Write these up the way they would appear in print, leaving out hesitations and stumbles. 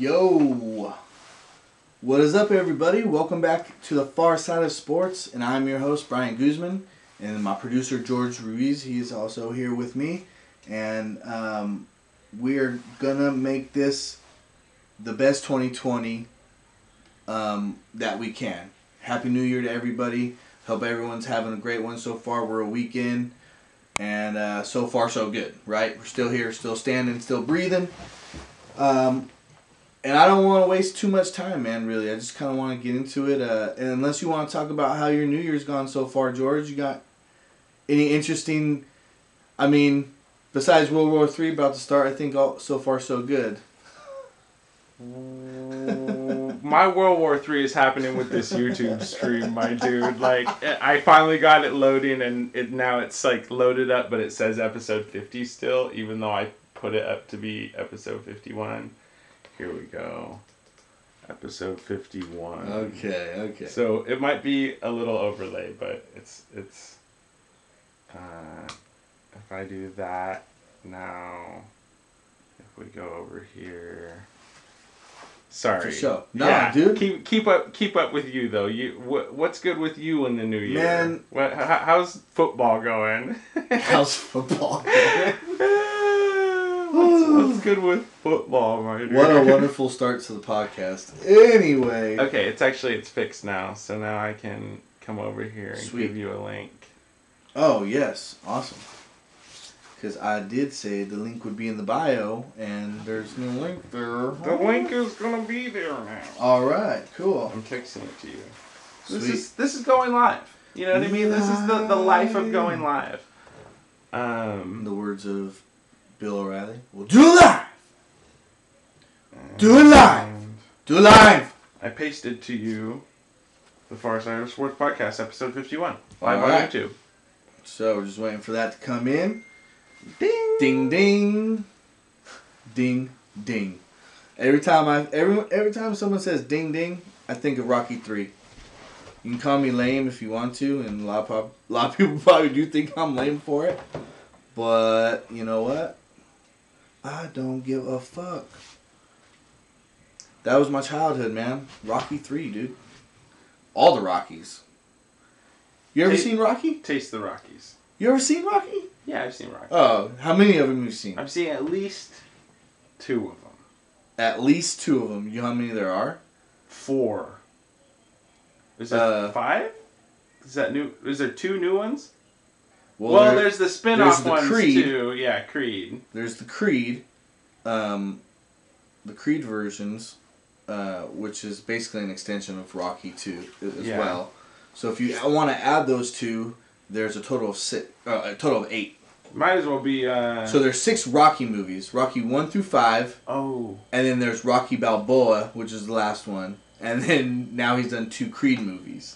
Yo! What is up, everybody? Welcome back to the Far Side of Sports, and I'm your host, Bryant Guzman, and my producer, George Ruiz. He is also here with me, and we're gonna make this the best 2020 that we can. Happy New Year to everybody. Hope everyone's having a great one so far. We're a week in, and so far so good, right? We're still here, still standing, still breathing. And I don't want to waste too much time, man, really. I just kind of want to get into it. And unless you want to talk about how your New Year's gone so far, George, you got any interesting... I mean, besides World War III about to start, I think all, so far so good. My World War III is happening with this YouTube stream, my dude. Like, I finally got it loading, and now it's, like, loaded up, but it says episode 50 still, even though I put it up to be episode 51. Here we go. Episode 51. Okay. So it might be a little overlay, but it's if I do that now, if we go over here. Sorry. For sure. Nah, dude. Keep up with you though. What's good with you in the new year? Man, how's football going? How's football going? What's good with football, my dude? What a wonderful start to the podcast. Anyway. Okay, it's fixed now, so now I can come over here and give you a link. Oh, yes. Awesome. Because I did say the link would be in the bio, and there's no link there. The link is going to be there now. All right, cool. I'm texting it to you. Sweet. This is going live. You know what I mean? This is the life of going live. In the words of Bill O'Reilly, we'll do it live! Do it live! Do it live! I pasted to you the Far Side of Sports Podcast, episode 51, live on YouTube. So we're just waiting for that to come in. Ding! Ding, ding. Ding, ding. Every time someone says ding, ding, I think of Rocky 3. You can call me lame if you want to, and a lot of people probably do think I'm lame for it. But, you know what? I don't give a fuck. That was my childhood, man. Rocky 3, dude. All the Rockies. You ever seen Rocky? Taste the Rockies. You ever seen Rocky? Yeah, I've seen Rocky. Oh, how many of them have you seen? I've seen at least 2 of them. At least 2 of them. You know how many there are? 4. Is there 5? Is that new? Is there 2 new ones? Well, there's the spin-off ones too. Yeah, Creed. There's the Creed. The Creed versions, which is basically an extension of Rocky 2 as well. So if you want to add those 2, there's a total of 8. Might as well be. So there's 6 Rocky movies. Rocky 1 through 5. Oh. And then there's Rocky Balboa, which is the last one. And then now he's done 2 Creed movies.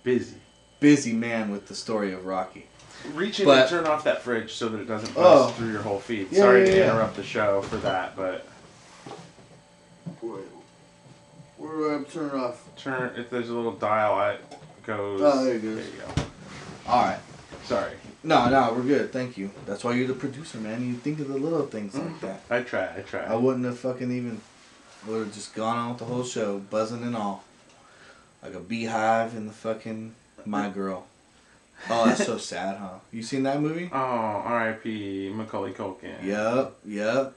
Busy man with the story of Rocky. Reach in and turn off that fridge so that it doesn't buzz through your whole feed. Yeah, Sorry to interrupt the show for that, but... Wait, where do I turn it off? If there's a little dial, it goes... Oh, there it goes. There you go. Alright. Sorry. No, we're good. Thank you. That's why you're the producer, man. You think of the little things like that. I try. I wouldn't have fucking even... would have just gone on with the whole show, buzzing and all. Like a beehive in the fucking My Girl. Oh, that's so sad, huh? You seen that movie? Oh, R.I.P. Macaulay Culkin. Yep.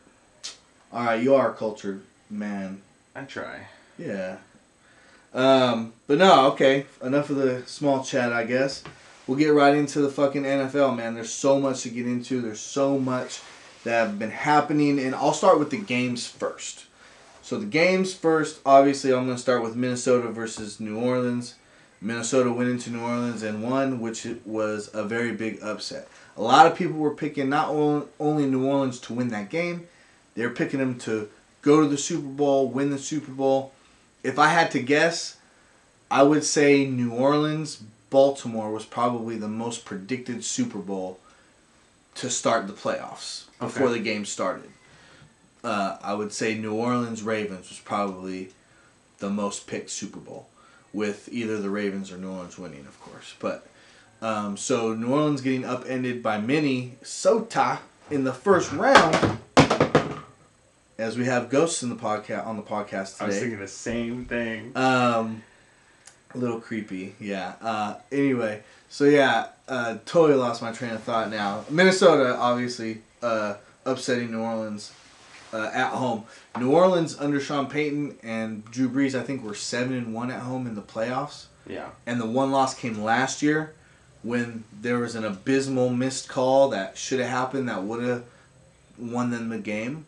Alright, you are a cultured man. I try. Yeah. But no, okay. Enough of the small chat, I guess. We'll get right into the fucking NFL, man. There's so much to get into. There's so much that have been happening. And I'll start with the games first. So the games first, obviously, I'm going to start with Minnesota versus New Orleans. Minnesota went into New Orleans and won, which was a very big upset. A lot of people were picking not only New Orleans to win that game, they were picking them to go to the Super Bowl, win the Super Bowl. If I had to guess, I would say New Orleans, Baltimore was probably the most predicted Super Bowl to start the playoffs before the game started. I would say New Orleans Ravens was probably the most picked Super Bowl, with either the Ravens or New Orleans winning, of course. But so New Orleans getting upended by Minnesota in the first round. as we have ghosts in the podcast today. I was thinking the same thing. A little creepy, yeah. Anyway, so yeah, totally lost my train of thought now. Minnesota, obviously, upsetting New Orleans at home. New Orleans under Sean Payton and Drew Brees, I think, were 7-1 at home in the playoffs. Yeah. And the one loss came last year when there was an abysmal missed call that should have happened that would have won them the game.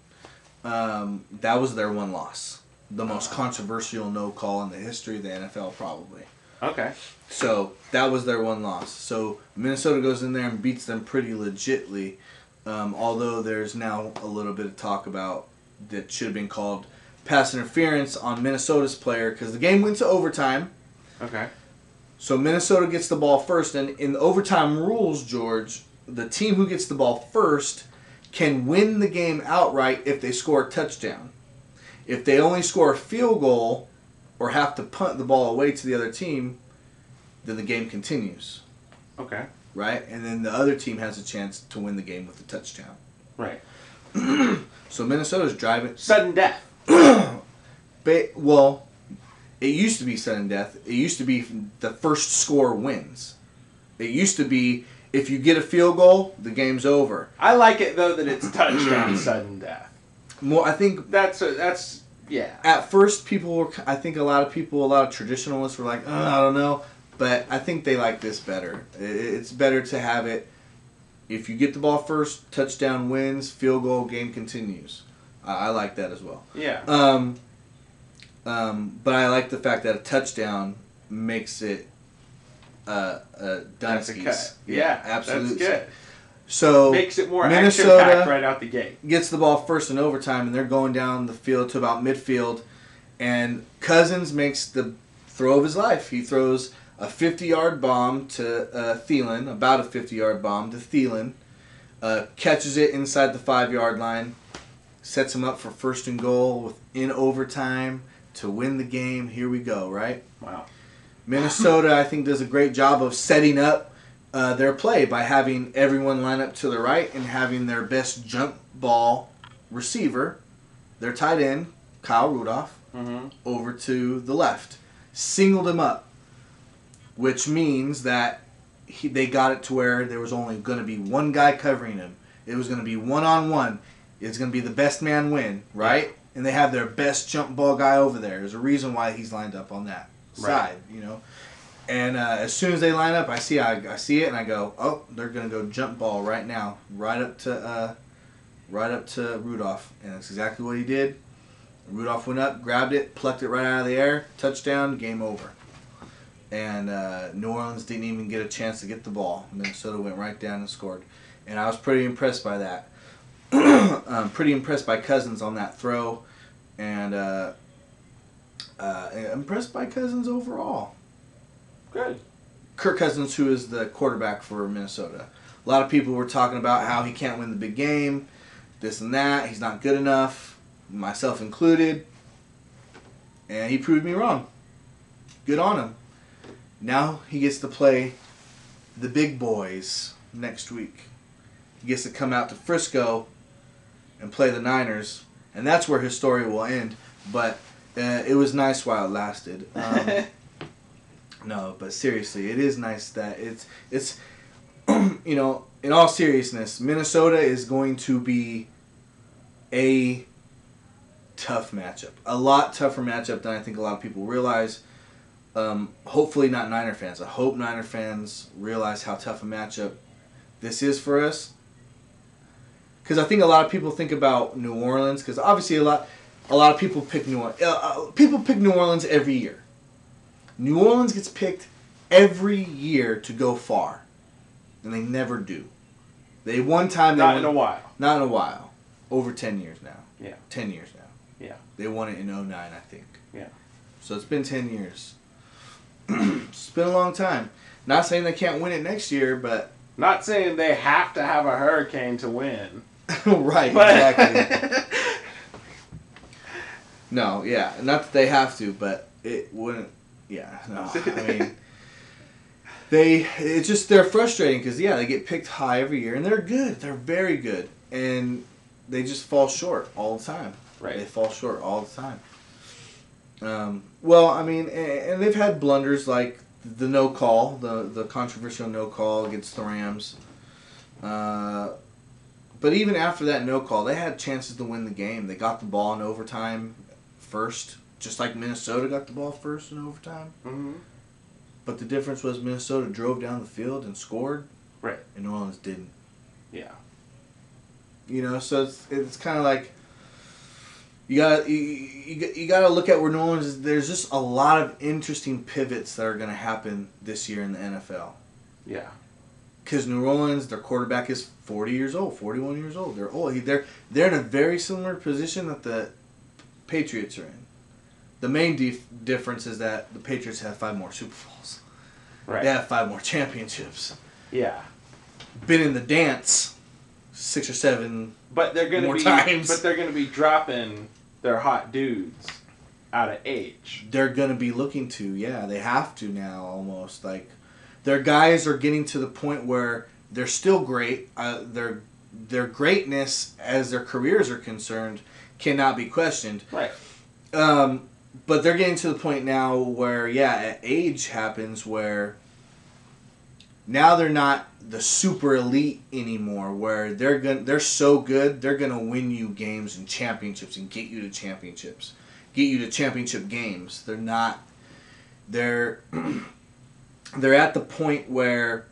That was their one loss. The most controversial no call in the history of the NFL, probably. Okay. So that was their one loss. So Minnesota goes in there and beats them pretty legitly. Although there's now a little bit of talk about that should have been called pass interference on Minnesota's player because the game went to overtime. Okay. So Minnesota gets the ball first, and in the overtime rules, George, the team who gets the ball first can win the game outright if they score a touchdown. If they only score a field goal or have to punt the ball away to the other team, then the game continues. Okay. Right? And then the other team has a chance to win the game with a touchdown. Right. So Minnesota's driving. Sudden death. Well, it used to be sudden death. It used to be the first score wins. It used to be if you get a field goal, the game's over. I like it though that it's touchdown sudden death. More, I think That's yeah. at first people were. I think a lot of traditionalists were like, I don't know, but I think they like this better. It's better to have it. If you get the ball first, touchdown wins, field goal, game continues. I like that as well. Yeah. But I like the fact that a touchdown makes it That's a Dunskies. cut. Yeah, absolutely. That's good. So Makes it more Minnesota action-packed right out the gate. gets the ball first in overtime, and they're going down the field to about midfield, and Cousins makes the throw of his life. He throws a 50-yard bomb to Thielen, about a 50-yard bomb to Thielen, catches it inside the 5-yard line, sets him up for first and goal in overtime to win the game. Here we go, right? Wow. Minnesota, I think, does a great job of setting up their play by having everyone line up to the right and having their best jump ball receiver, their tight end, Kyle Rudolph, over to the left. Singled him up, which means that they got it to where there was only going to be one guy covering him. It was going to be one-on-one. It's going to be the best man win, right? Yeah. And they have their best jump ball guy over there. There's a reason why he's lined up on that side, you know. And as soon as they line up, I see it, and I go, oh, they're gonna go jump ball right now, right up to Rudolph, and that's exactly what he did. Rudolph went up, grabbed it, plucked it right out of the air, touchdown, game over. And New Orleans didn't even get a chance to get the ball. Minnesota went right down and scored, and I was pretty impressed by that. Pretty impressed by Cousins on that throw, and impressed by Cousins overall. Good. Kirk Cousins, who is the quarterback for Minnesota. A lot of people were talking about how he can't win the big game, this and that. He's not good enough, myself included. And he proved me wrong. Good on him. Now he gets to play the big boys next week. He gets to come out to Frisco and play the Niners. And that's where his story will end. But it was nice while it lasted. No, but seriously, it is nice that it's you know, in all seriousness, Minnesota is going to be a tough matchup. A lot tougher matchup than I think a lot of people realize. Hopefully not Niner fans. I hope Niner fans realize how tough a matchup this is for us. Because I think a lot of people think about New Orleans, because obviously a lot of people pick New Orleans. People pick New Orleans every year. New Orleans gets picked every year to go far, and they never do. They one time they Not won, in a while. Not in a while. Over 10 years now. Yeah. 10 years now. Yeah. They won it in 2009, I think. Yeah. So it's been 10 years. It's been a long time. Not saying they can't win it next year, but Not saying they have to have a hurricane to win. right, exactly. No, yeah, not that they have to, but it wouldn't. Yeah, no. I mean, they're frustrating because they get picked high every year, and they're good. They're very good, and they just fall short all the time. Right. They fall short all the time. Well, I mean, and they've had blunders like the no call, the controversial no call against the Rams. But even after that no call, they had chances to win the game. They got the ball in overtime first, just like Minnesota got the ball first in overtime. Mm-hmm. But the difference was Minnesota drove down the field and scored. Right. And New Orleans didn't. Yeah. You know, so it's kind of like you gotta look at where New Orleans is. There's just a lot of interesting pivots that are going to happen this year in the NFL. Yeah. Because New Orleans, their quarterback is 40 years old, 41 years old. They're old. They're in a very similar position that the Patriots are in. The main difference is that the Patriots have 5 more Super Bowls. Right. They have 5 more championships. Yeah. Been in the dance 6 or 7 but they're gonna more be, times. But they're going to be dropping their hot dudes out of age. They're going to be looking to, yeah. They have to now almost. Like, their guys are getting to the point where they're still great. Their greatness as their careers are concerned cannot be questioned. Right. But they're getting to the point now where, yeah, age happens where now they're not the super elite anymore. Where they're so good, they're gonna win you games and championships and get you to championships, get you to championship games. They're not. They're at the point where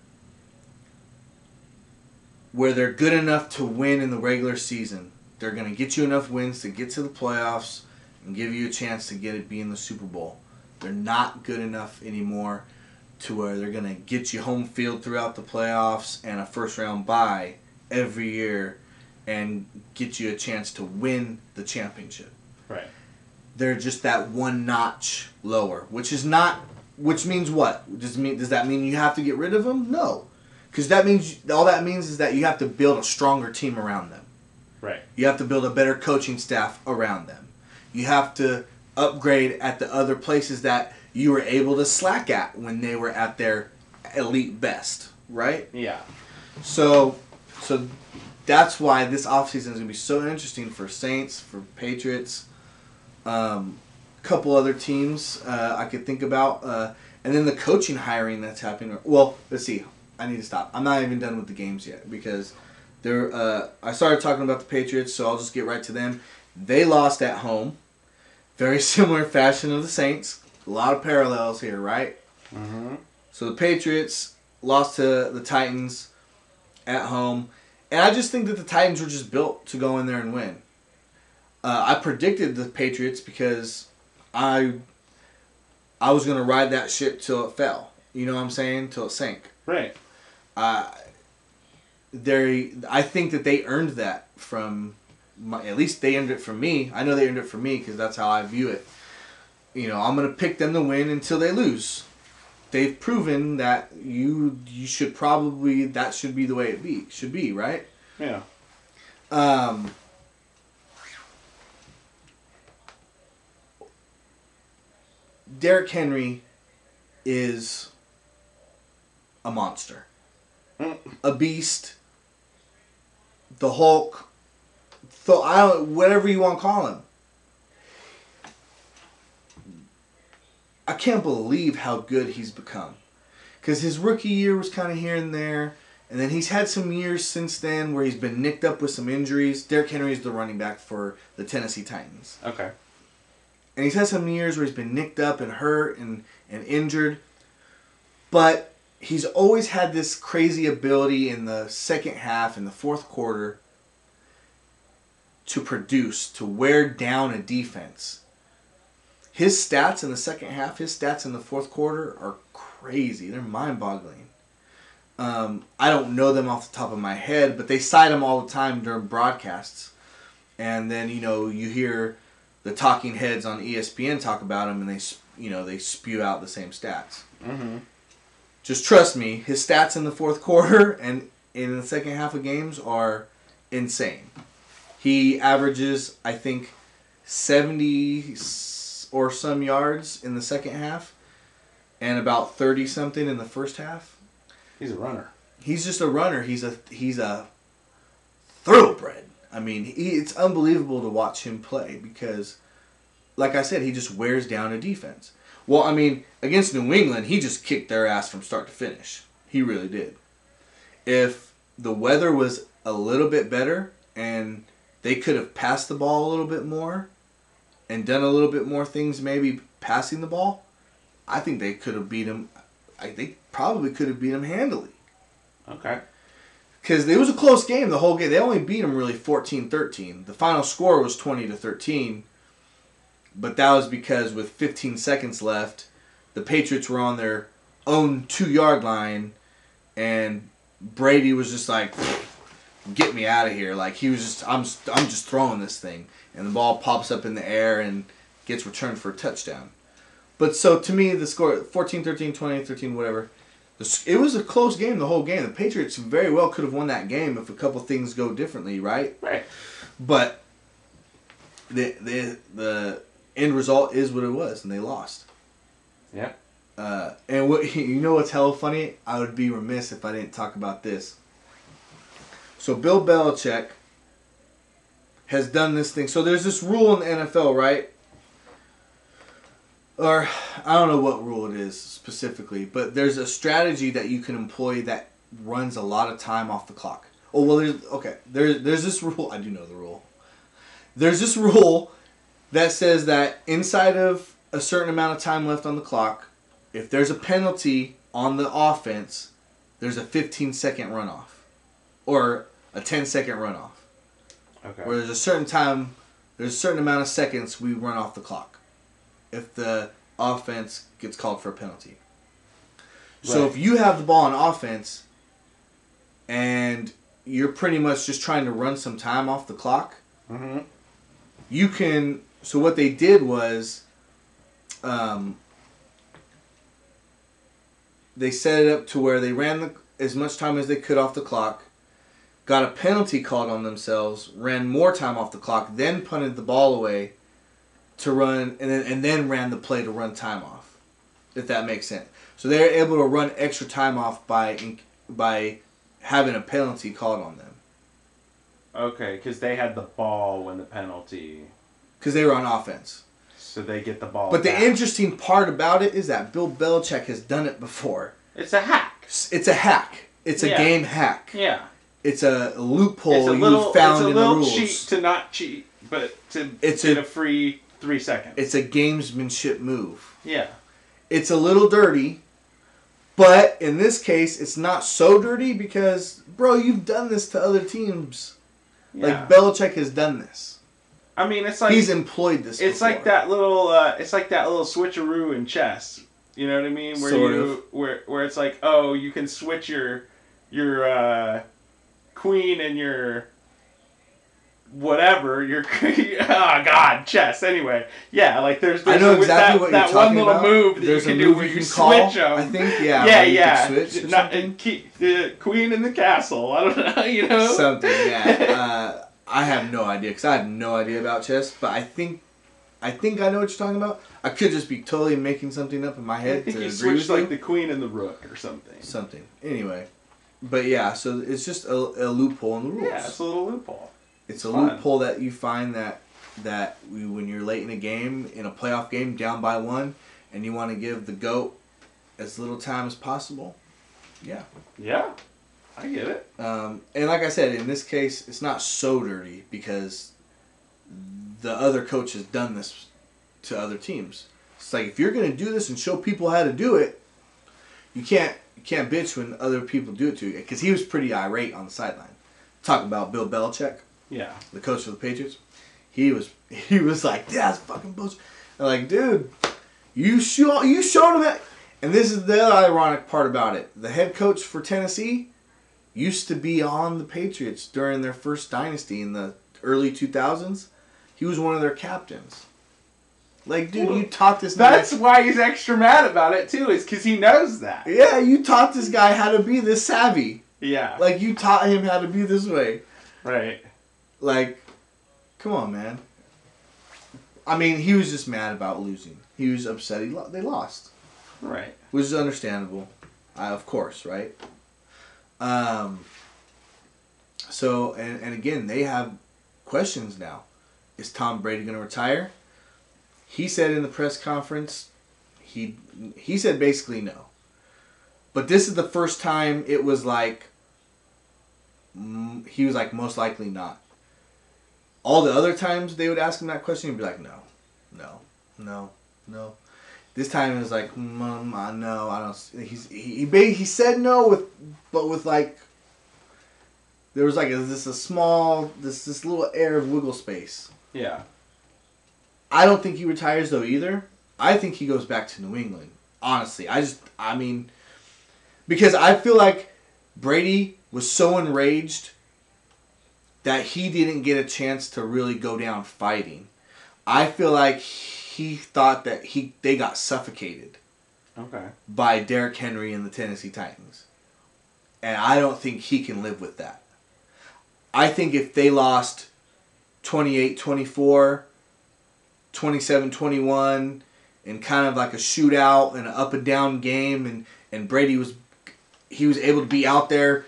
they're good enough to win in the regular season. They're gonna get you enough wins to get to the playoffs and give you a chance to be in the Super Bowl. They're not good enough anymore to where they're going to get you home field throughout the playoffs and a first-round bye every year and get you a chance to win the championship. Right. They're just that one notch lower, which means what? Does that mean you have to get rid of them? No. Because all that means is that you have to build a stronger team around them. Right. You have to build a better coaching staff around them. You have to upgrade at the other places that you were able to slack at when they were at their elite best, right? Yeah. So that's why this offseason is going to be so interesting for Saints, for Patriots, a couple other teams I could think about, and then the coaching hiring that's happening. Well, let's see. I need to stop. I'm not even done with the games yet because I started talking about the Patriots, so I'll just get right to them. They lost at home. Very similar fashion of the Saints. A lot of parallels here, right? Mm-hmm. So the Patriots lost to the Titans at home. And I just think that the Titans were just built to go in there and win. I predicted the Patriots because I was going to ride that ship till it fell. You know what I'm saying? Till it sank. Right. I think that they earned that from... at least they earned it from me. I know they earned it from me because that's how I view it. You know, I'm going to pick them to win until they lose. They've proven that you should probably, that should be the way it should be, right? Yeah. Derrick Henry is a monster. A beast. The Hulk. Whatever you want to call him. I can't believe how good he's become. Because his rookie year was kind of here and there. And then he's had some years since then where he's been nicked up with some injuries. Derrick Henry is the running back for the Tennessee Titans. Okay. And he's had some years where he's been nicked up and hurt and injured. But he's always had this crazy ability in the second half, in the fourth quarter, to produce, to wear down a defense. His stats in the second half, his stats in the fourth quarter are crazy. They're mind-boggling. I don't know them off the top of my head, but they cite him all the time during broadcasts. And then, you hear the talking heads on ESPN talk about him, and they spew out the same stats. Mm-hmm. Just trust me, his stats in the fourth quarter and in the second half of games are insane. He averages, I think, 70 or some yards in the second half and about 30-something in the first half. He's a runner. He's just a runner. He's a thoroughbred. I mean, it's unbelievable to watch him play because, like I said, he just wears down a defense. Well, I mean, against New England, he just kicked their ass from start to finish. He really did. If the weather was a little bit better and they could have passed the ball a little bit more and done a little bit more things, maybe passing the ball, I think they could have beat him. I think probably could have beat him handily. Okay. Because it was a close game the whole game. They only beat him really 14-13. The final score was 20-13. But that was because with 15 seconds left, the Patriots were on their own 2-yard line, and Brady was just like, "Get me out of here!" Like he was just, I'm just throwing this thing, and the ball pops up in the air and gets returned for a touchdown. But so to me, the score 14-13, 20-13, whatever. It was a close game the whole game. The Patriots very well could have won that game if a couple things go differently, right? Right. But the end result is what it was, and they lost. Yeah. And you know what's hella funny? I would be remiss if I didn't talk about this. So Bill Belichick has done this thing. So there's this rule in the NFL, right? Or I don't know what rule it is specifically, but there's a strategy that you can employ that runs a lot of time off the clock. Oh well, there's this rule. I do know the rule. There's this rule that says that inside of a certain amount of time left on the clock, if there's a penalty on the offense, there's a 15-second runoff or a 10-second runoff. Okay. Where there's a certain amount of seconds we run off the clock if the offense gets called for a penalty. So Right. if you have the ball on offense and you're pretty much just trying to run some time off the clock, Mm-hmm. you can... So what they did was they set it up to where they ran as much time as they could off the clock, got a penalty called on themselves, ran more time off the clock, then punted the ball away to run, and then ran the play to run time off, if that makes sense. So they're able to run extra time off by having a penalty called on them. Okay, because they had the ball when the penalty... Because they were on offense. So they get the ball But back. the interesting part about it is that Bill Belichick has done it before. It's a hack. It's a hack. It's a game hack. Yeah. It's a loophole It's a little, you found in the little rules. cheat to not cheat, but to get a free 3 seconds. It's a gamesmanship move. Yeah. It's a little dirty, but in this case, it's not so dirty because, bro, you've done this to other teams. Yeah. Like, Belichick has done this. I mean, it's like... He's employed this It's before. like that little... it's like that little switcheroo in chess. You know what I mean? Where Sort of. Where it's like, oh, you can switch your queen and your... whatever, your... oh, God, chess. Anyway. Yeah, like there's I know exactly what you're that talking one little about. move that There's you can a do move where you you can call, switch them. I think, yeah. Yeah, where you yeah. can switch or Not, something. keep the queen in the castle. I don't know, you know? Something, yeah. I have no idea, because I have no idea about chess, but I think I know what you're talking about. I could just be totally making something up in my head I think to you agree switched with like you. the queen and the rook or something. Something. Anyway. But yeah, so it's just a loophole in the rules. Yeah, it's a little loophole. It's a fun. loophole that you find that when you're late in a game, in a playoff game, down by 1, and you want to give the GOAT as little time as possible. Yeah. Yeah, I get it. And like I said, in this case, it's not so dirty because the other coach has done this to other teams. It's like, if you're going to do this and show people how to do it, you can't bitch when other people do it to you. Because he was pretty irate on the sideline. Talk about Bill Belichick, Yeah. the coach for the Patriots. He was like, yeah, that's fucking bullshit. I'm like, dude, you showed him that. And this is the other ironic part about it. The head coach for Tennessee used to be on the Patriots during their first dynasty in the early 2000s. He was one of their captains. Like, dude, you taught this guy... That's why he's extra mad about it, too, is because he knows that. Yeah, you taught this guy how to be this savvy. Yeah. Like, you taught him how to be this way. Right. Like, come on, man. I mean, he was just mad about losing. He was upset they lost. Right. Which is understandable. Of course, right? So, and again, they have questions now. Is Tom Brady going to retire? He said in the press conference, he said basically no. But this is the first time it was like, he was like, most likely not. All the other times they would ask him that question, he'd be like, no. This time it was like, no, I don't. He said no with like, there was like this little air of wiggle space. Yeah. I don't think he retires though either. I think he goes back to New England. Honestly, because I feel like Brady was so enraged that he didn't get a chance to really go down fighting. I feel like he thought that they got suffocated. Okay. By Derrick Henry and the Tennessee Titans. And I don't think he can live with that. I think if they lost 28-24, 27-21, and kind of like a shootout and an up and down game, and Brady was able to be out there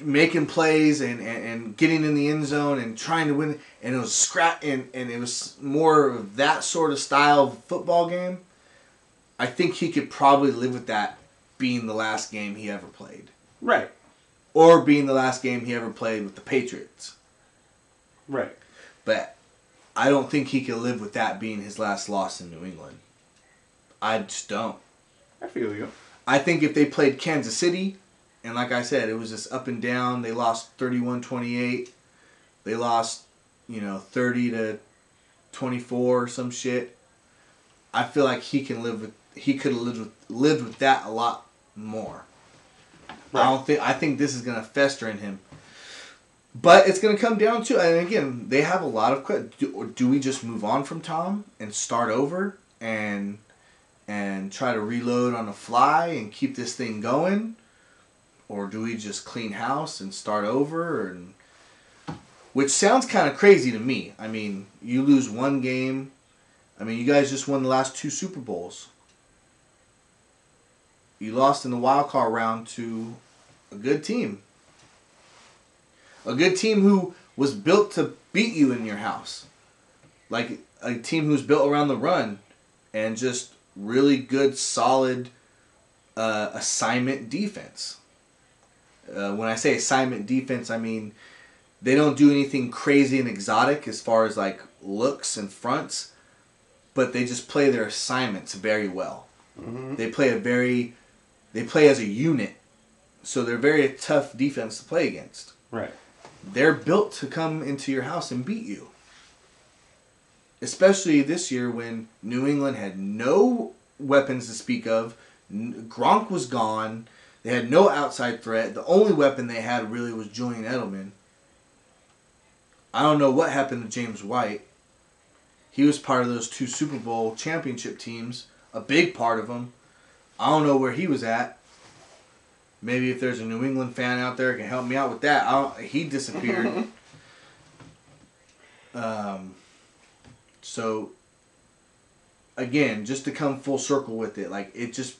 making plays and getting in the end zone and trying to win, and it was and it was more of that sort of style of football game, I think he could probably live with that being the last game he ever played. Right. Or being the last game he ever played with the Patriots. Right. But I don't think he could live with that being his last loss in New England. I just don't. I feel you. I think if they played Kansas City, and like I said, it was just up and down. They lost 31-28. They lost, 30-24 or some shit. I feel like he could have lived with that a lot more. Right. I think this is going to fester in him. But it's going to come down to, and again, they have a lot of questions. Do we just move on from Tom and start over and try to reload on the fly and keep this thing going? Or do we just clean house and start over? Which sounds kind of crazy to me. I mean, you lose one game. I mean, you guys just won the last 2 Super Bowls. You lost in the wild card round to a good team. A good team who was built to beat you in your house. Like a team who's built around the run and just really good, solid assignment defense. When I say assignment defense, I mean they don't do anything crazy and exotic as far as like looks and fronts, but they just play their assignments very well. Mm-hmm. They play as a unit, so they're very tough defense to play against. Right. They're built to come into your house and beat you. Especially this year when New England had no weapons to speak of. Gronk was gone. They had no outside threat. The only weapon they had really was Julian Edelman. I don't know what happened to James White. He was part of those 2 Super Bowl championship teams. A big part of them. I don't know where he was at. Maybe if there's a New England fan out there can help me out with that. He disappeared. So, again, just to come full circle with it, like it just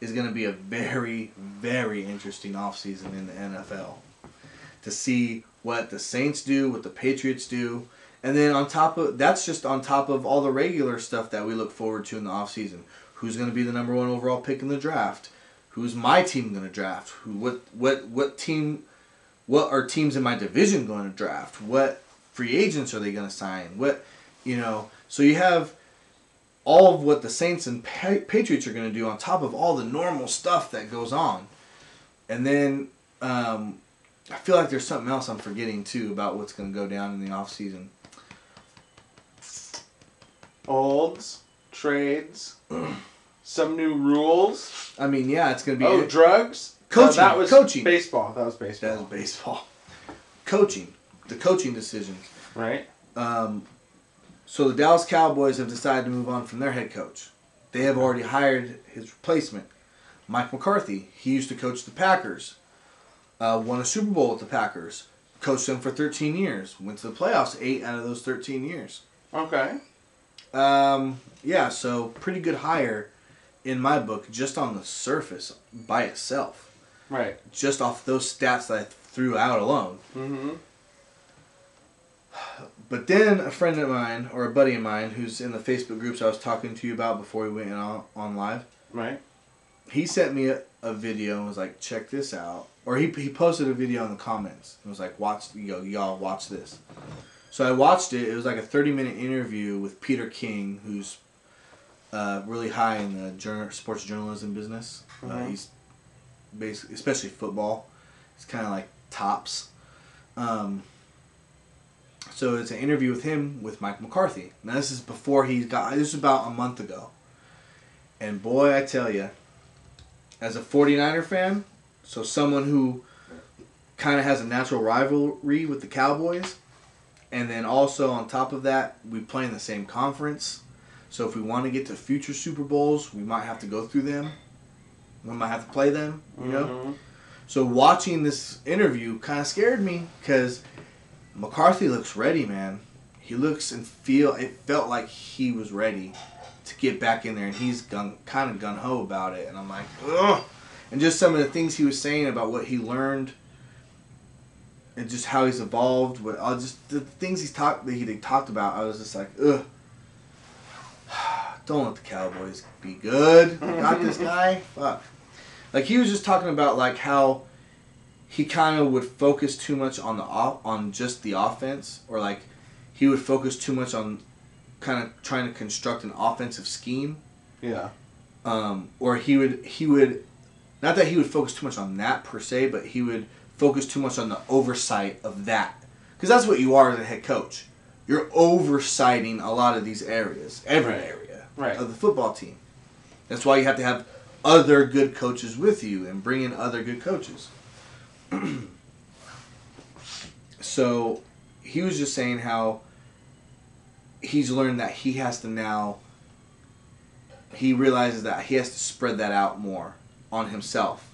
is going to be a very, very interesting offseason in the NFL. To see what the Saints do, what the Patriots do. And then that's just on top of all the regular stuff that we look forward to in the offseason. Who's going to be the number 1 overall pick in the draft? Who's my team going to draft? What are teams in my division going to draft? What free agents are they going to sign? So you have all of what the Saints and Patriots are going to do on top of all the normal stuff that goes on. And then I feel like there's something else I'm forgetting too about what's going to go down in the offseason. Olds, trades, some new rules. I mean, yeah, it's going to be... drugs? Coaching. That was coaching. Baseball. That was baseball. That was baseball. Coaching. The coaching decisions. Right. So the Dallas Cowboys have decided to move on from their head coach. They have already hired his replacement, Mike McCarthy. He used to coach the Packers. Won a Super Bowl with the Packers. Coached them for 13 years. Went to the playoffs 8 out of those 13 years. Okay. Yeah, so pretty good hire in my book, just on the surface by itself. Right. Just off those stats that I threw out alone. Mm-hmm. But then a friend of mine, or a buddy of mine, who's in the Facebook groups I was talking to you about before we went on live. Right. He sent me a video and was like, check this out. Or he posted a video in the comments. And was like, y'all watch this. So I watched it. It was like a 30-minute interview with Peter King, who's really high in the sports journalism business. Mm-hmm. He's basically, especially football, he's kind of like tops. So it's an interview with him with Mike McCarthy. Now this is before this is about a month ago. And boy, I tell you, as a 49er fan, so someone who kind of has a natural rivalry with the Cowboys, and then also on top of that, we play in the same conference. So if we want to get to future Super Bowls, we might have to go through them. We might have to play them, you know? Mm-hmm. So watching this interview kind of scared me because McCarthy looks ready, man. He looks and it felt like he was ready to get back in there, and he's kind of gung-ho about it. And I'm like, ugh. And just some of the things he was saying about what he learned and just how he's evolved, the things he talked about, I was just like, ugh. Don't let the Cowboys be good. We got this guy. Fuck. Like, he was just talking about like how he kind of would focus too much on just the offense, or like he would focus too much on kind of trying to construct an offensive scheme. Yeah. Or he would not that he would focus too much on that per se, but he would focus too much on the oversight of that, because that's what you are as a head coach. You're oversighting a lot of these areas, every area of the football team. That's why you have to have other good coaches with you and bring in other good coaches. So he was just saying how he's learned that he realizes that he has to spread that out more on himself.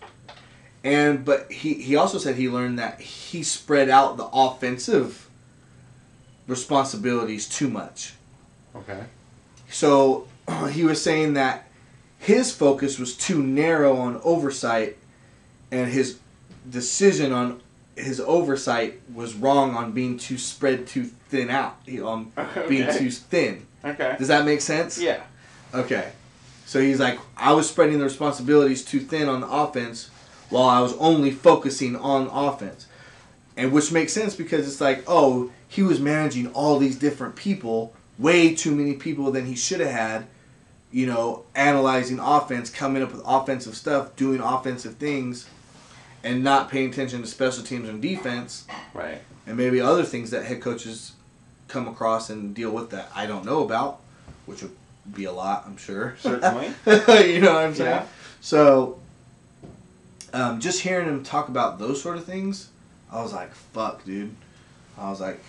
But he also said he learned that he spread out the offensive responsibilities too much. Okay. So he was saying that his focus was too narrow on oversight, and his decision on his oversight was wrong on being too spread too thin out. Being too thin. Okay. Does that make sense? Yeah. Okay. So he's like, I was spreading the responsibilities too thin on the offense while I was only focusing on offense. And which makes sense because it's like, oh, he was managing all these different people, way too many people than he should have had, analyzing offense, coming up with offensive stuff, doing offensive things, and not paying attention to special teams and defense. Right. And maybe other things that head coaches come across and deal with that I don't know about, which would be a lot, I'm sure. Certainly. You know what I'm saying? Yeah. So, just hearing him talk about those sort of things, I was like, fuck, dude. I was like,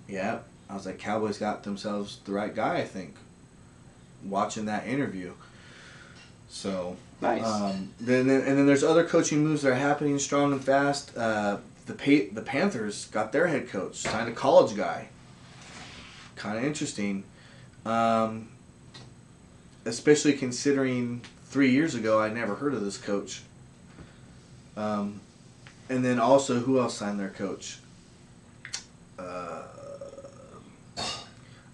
yeah. I was like, Cowboys got themselves the right guy, I think, watching that interview. So, nice. Then there's other coaching moves that are happening strong and fast. The Panthers got their head coach, signed a college guy. Kind of interesting. Especially considering 3 years ago I never heard of this coach. And then also, who else signed their coach?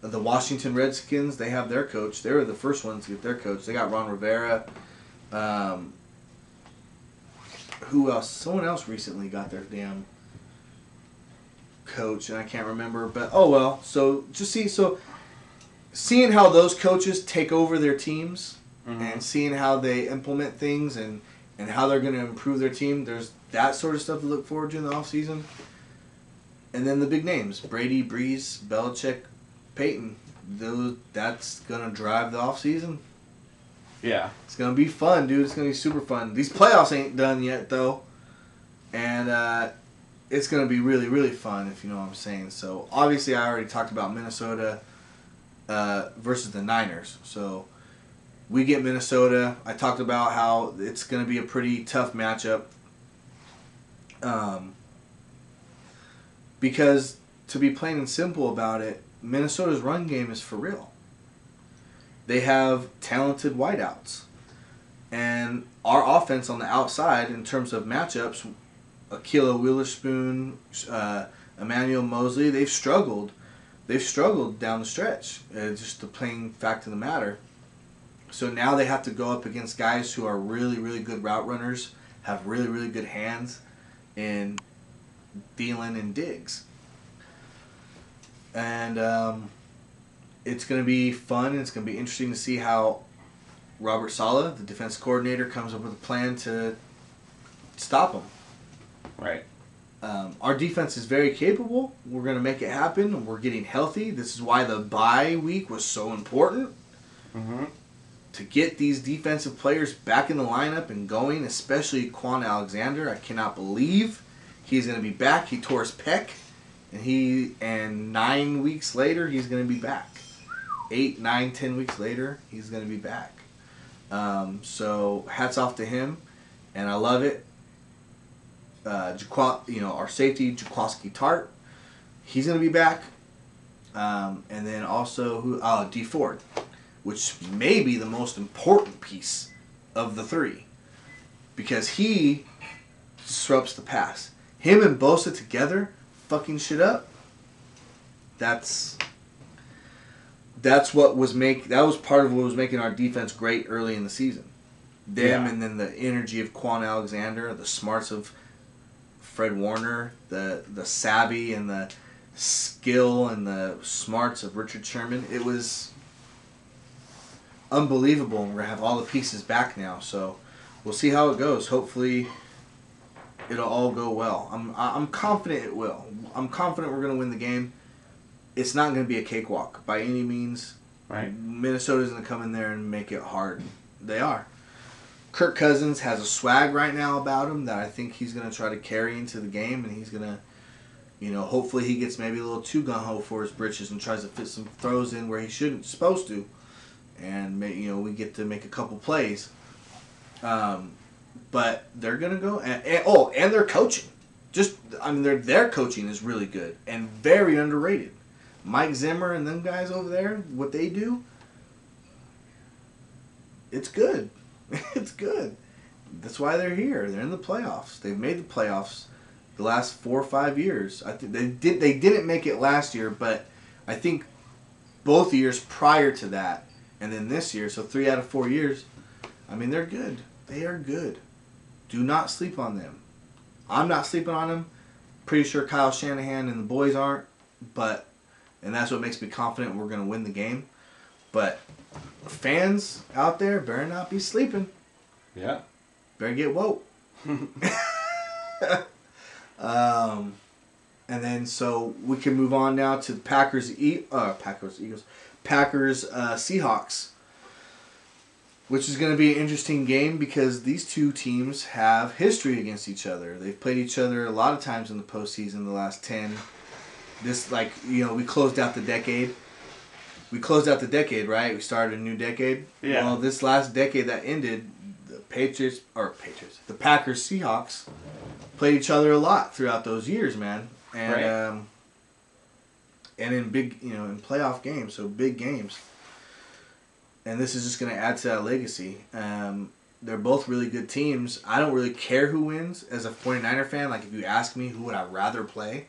The Washington Redskins, they have their coach. They were the first ones to get their coach. They got Ron Rivera. Who else? Someone else recently got their damn coach, and I can't remember. But oh well. So seeing how those coaches take over their teams, mm-hmm. and seeing how they implement things and how they're going to improve their team, there's that sort of stuff to look forward to in the offseason. And then the big names, Brady, Breeze, Belichick, Peyton. That's going to drive the offseason. Yeah. It's going to be fun, dude. It's going to be super fun. These playoffs ain't done yet, though. And it's going to be really, really fun, if you know what I'm saying. So, obviously, I already talked about Minnesota versus the Niners. So, we get Minnesota. I talked about how it's going to be a pretty tough matchup. Because, to be plain and simple about it, Minnesota's run game is for real. They have talented wideouts. And our offense on the outside, in terms of matchups, Akila Witherspoon, Emmanuel Mosley, they've struggled. They've struggled down the stretch. Just the plain fact of the matter. So now they have to go up against guys who are really, really good route runners, have really, really good hands in Thielen and Diggs. And it's going to be fun, and it's going to be interesting to see how Robert Saleh, the defense coordinator, comes up with a plan to stop them. Right. Our defense is very capable. We're going to make it happen. We're getting healthy. This is why the bye week was so important. Mm-hmm. To get these defensive players back in the lineup and going, especially Quan Alexander. I cannot believe he's going to be back. He tore his pec, and 9 weeks later, he's going to be back. 8, 9, 10 weeks later, he's going to be back. So hats off to him, and I love it. Our safety, Jaquaski Tart, he's going to be back. And then also D Ford, which may be the most important piece of the three, because he disrupts the pass. Him and Bosa together, fucking shit up. That was part of what was making our defense great early in the season. And then the energy of Quan Alexander, the smarts of Fred Warner, the savvy and the skill and the smarts of Richard Sherman. It was unbelievable. We're going to have all the pieces back now, so we'll see how it goes. Hopefully it'll all go well. I'm confident it will. I'm confident we're going to win the game. It's not going to be a cakewalk by any means. Right. Minnesota's going to come in there and make it hard. They are. Kirk Cousins has a swag right now about him that I think he's going to try to carry into the game, and he's going to, hopefully he gets maybe a little too gung-ho for his britches and tries to fit some throws in where he supposed to. And we get to make a couple plays, but they're gonna go and their coaching, their coaching is really good and very underrated. Mike Zimmer and them guys over there, what they do, it's good. It's good. That's why they're here. They're in the playoffs. They've made the playoffs the last 4 or 5 years. I think they didn't make it last year, but I think both years prior to that. And then this year, so 3 out of 4 years, they're good. They are good. Do not sleep on them. I'm not sleeping on them. Pretty sure Kyle Shanahan and the boys aren't. And that's what makes me confident we're going to win the game. But fans out there better not be sleeping. Yeah. Better get woke. And then so we can move on now to the Packers Seahawks, which is going to be an interesting game because these two teams have history against each other. They've played each other a lot of times in the postseason the last 10. We closed out the decade. We closed out the decade, right? We started a new decade. Yeah. Well, this last decade that ended, the Packers Seahawks played each other a lot throughout those years, man. And right. And in big, in playoff games, so big games. And this is just going to add to that legacy. They're both really good teams. I don't really care who wins. As a 49er fan, like if you ask me who would I rather play,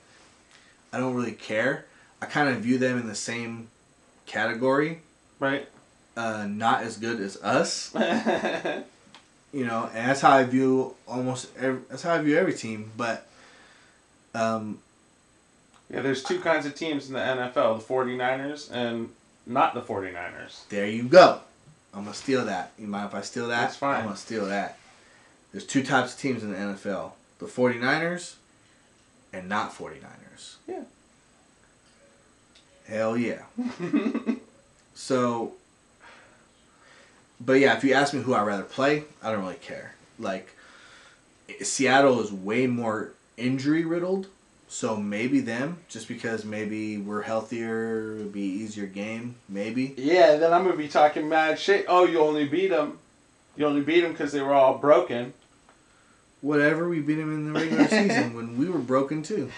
I don't really care. I kind of view them in the same category. Right. Not as good as us. And that's how I view every team. But there's two kinds of teams in the NFL, the 49ers and not the 49ers. There you go. I'm going to steal that. You mind if I steal that? That's fine. I'm going to steal that. There's two types of teams in the NFL. The 49ers and not 49ers. Yeah. Hell yeah. So, but yeah, if you ask me who I'd rather play, I don't really care. Like, Seattle is way more injury riddled. So maybe them, just because maybe we're healthier, it'll be easier game, maybe. Yeah, then I'm going to be talking mad shit. Oh, you only beat them. You only beat them because they were all broken. Whatever, we beat them in the regular season when we were broken too.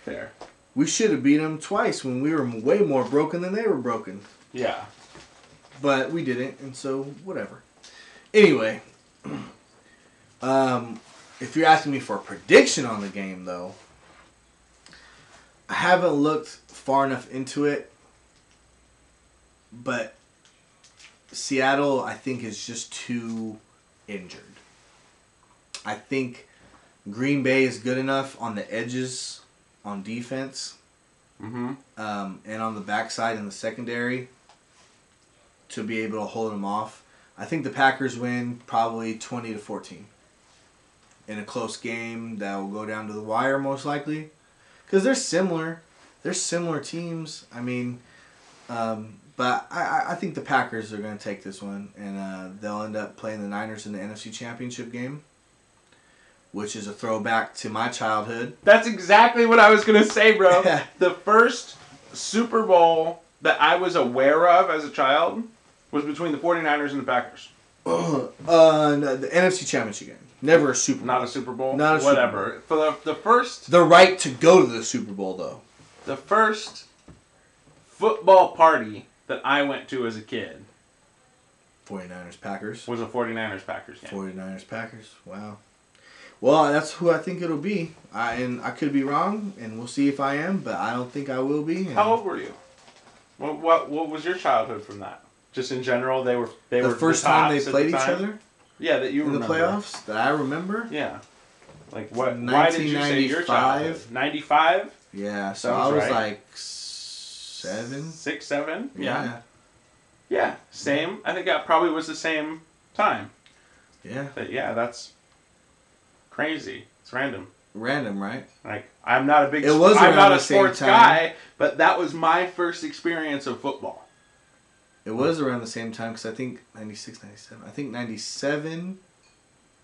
Fair. We should have beat them twice when we were way more broken than they were broken. Yeah. But we didn't, and so whatever. Anyway, if you're asking me for a prediction on the game, though, I haven't looked far enough into it, but Seattle, I think, is just too injured. I think Green Bay is good enough on the edges on defense, and on the backside in the secondary to be able to hold them off. I think the Packers win probably 20-14 in a close game that will go down to the wire most likely, because they're similar. They're similar teams. I mean, but I think the Packers are going to take this one, and they'll end up playing the Niners in the NFC Championship game, which is a throwback to my childhood. That's exactly what I was going to say, bro. The first Super Bowl that I was aware of as a child was between the 49ers and the Packers. No, the NFC Championship game. Never a Super Bowl. Not a Super Bowl? Not a Whatever. Super Bowl. For the first... The right to go to the Super Bowl, though. The first football party that I went to as a kid 49ers Packers. was a 49ers Packers game. 49ers Packers. Wow. Well, that's who I think it'll be. And I could be wrong, and we'll see if I am, but I don't think I will be. How old were you? What was your childhood from that? Just in general, they were the first time they played each other? Yeah, that you in remember. the playoffs that I remember? Yeah. Like what? Why did you say your childhood? 95? Yeah, so Sounds I was right. like 7. 6, 7? Yeah. Yeah, same. I think that probably was the same time. Yeah. But yeah, that's crazy. It's random. Random, right? Like I'm not a big. I'm not a sports guy, but that was my first experience of football. It was around the same time because I think 96, 97. I think 97.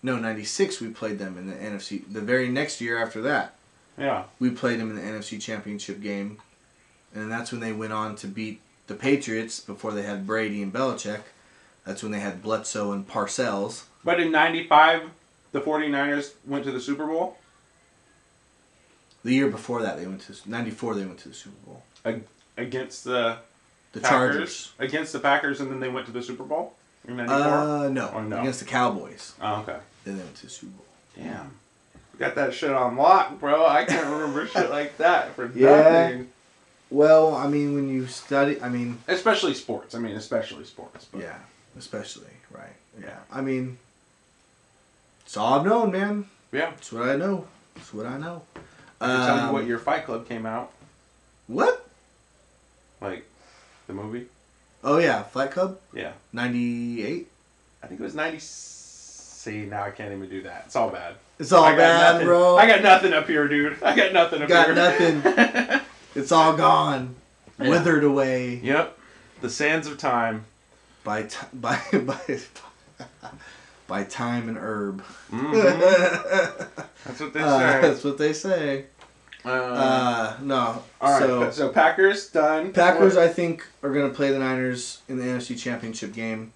No, 96. We played them in the NFC. The very next year after that. Yeah. We played them in the NFC Championship game, and that's when they went on to beat the Patriots before they had Brady and Belichick. That's when they had Bledsoe and Parcells. But in 95, the 49ers went to the Super Bowl? The year before that, they went to 94. They went to the Super Bowl Against the Packers. Chargers. Against the Packers, and then they went to the Super Bowl in 94? No. Or no. Against the Cowboys. Oh, okay. Then they went to the Super Bowl. Damn. You got that shit on lock, bro. I can't remember shit like that for nothing. Well, I mean, when you study, especially sports. But. Yeah, especially, right. Yeah. I mean, it's all I've known, man. Yeah. It's what I know. It's what I know. I can tell you what year Fight Club came out. What? Like, the movie? Oh, yeah. Fight Club? Yeah. 98? I think it was 90. See, now I can't even do that. It's all bad. It's all bad, nothing. bro. I got nothing up here, dude. I got nothing up here. Got nothing. It's all gone. Yeah. Withered away. Yep. The sands of time. By time and herb. Mm-hmm. That's what they say. That's what they say. No. All right. So Packers done. Packers, I think, are going to play the Niners in the NFC Championship game.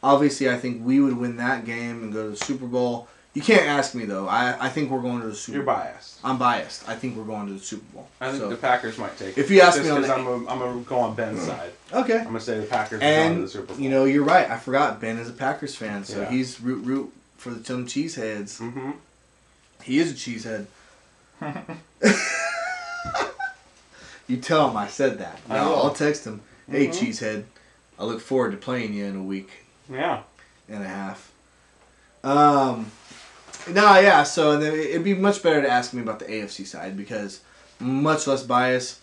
Obviously, I think we would win that game and go to the Super Bowl. You can't ask me, though. I think we're going to the Super Bowl. You're biased. I'm biased. I think we're going to the Super Bowl. I think the Packers might take it. If you ask me because I'm going to go on Ben's side. Okay. I'm going to say the Packers are going to the Super Bowl. You know, you're right. I forgot. Ben is a Packers fan, so he's root for the some cheeseheads. Mm-hmm. He is a cheesehead. You tell him I said that. No, I'll text him. Hey, cheesehead. I look forward to playing you in a week. Yeah. And a half. So it'd be much better to ask me about the AFC side because much less bias,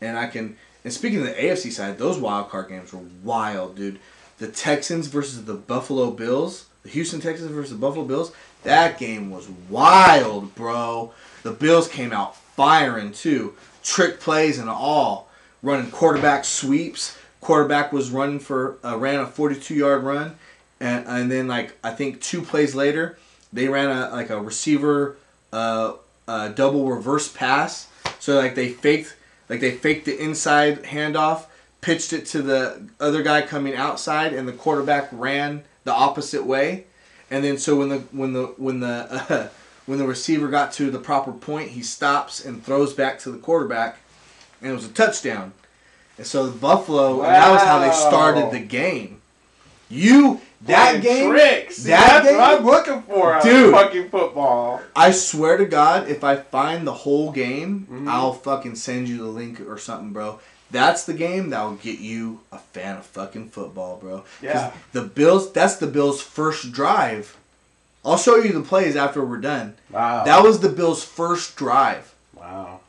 and speaking of the AFC side, those wild card games were wild, dude. The Texans versus the Buffalo Bills, the Houston Texans versus the Buffalo Bills, that game was wild, bro. The Bills came out firing too, trick plays and all, running quarterback sweeps. Quarterback was ran a 42-yard run. And then, I think 2 plays later, they ran a receiver double reverse pass. So, they faked the inside handoff, pitched it to the other guy coming outside, and the quarterback ran the opposite way. And then, so when the receiver got to the proper point, he stops and throws back to the quarterback, and it was a touchdown. And so Buffalo, and that was how they started the game. That game, tricks. See, that that's game, what I'm looking for out dude, of fucking football. I swear to God, if I find the whole game, Mm-hmm. I'll fucking send you the link or something, bro. That's the game that'll get you a fan of fucking football, bro. Yeah. The Bills, that's the Bills' first drive. I'll show you the plays after we're done. Wow. That was the Bills' first drive. Wow.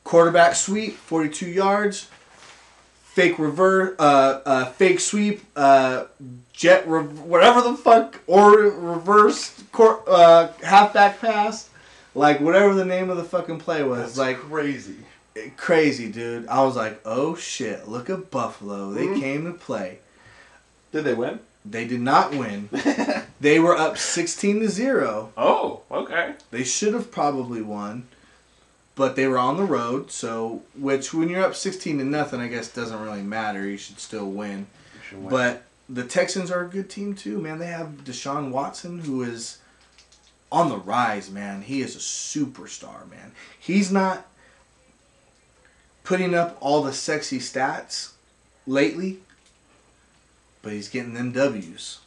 Quarterback sweep, 42 yards. Fake reverse, fake sweep, whatever the fuck, or reverse halfback pass, like whatever the name of the fucking play was. That's like crazy. Crazy, dude. I was like, oh shit, look at Buffalo. They came to play. Did they win? They did not win. They were up 16-0. Oh, okay. They should have probably won. But they were on the road, so which when you're up 16-0, I guess doesn't really matter. You should still win. But the Texans are a good team too, man. They have Deshaun Watson, who is on the rise, man. He is a superstar, man. He's not putting up all the sexy stats lately, but he's getting them W's.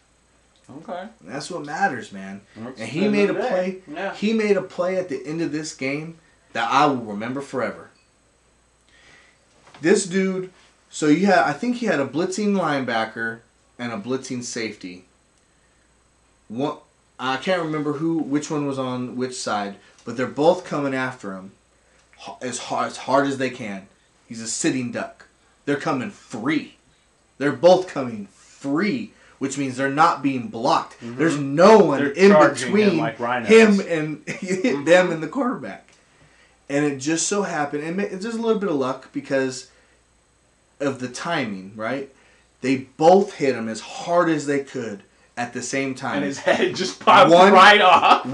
Okay. And that's what matters, man. That's and he made a day. play. Yeah. He made a play at the end of this game that I will remember forever. This dude, so I think he had a blitzing linebacker and a blitzing safety. I can't remember which one was on which side, but they're both coming after him as hard as they can. He's a sitting duck. They're coming free. They're both coming free, which means they're not being blocked. Mm-hmm. There's no one in between him and them and the quarterback. And it just so happened, and it's just a little bit of luck because of the timing, right? They both hit him as hard as they could at the same time. And his head just popped right off.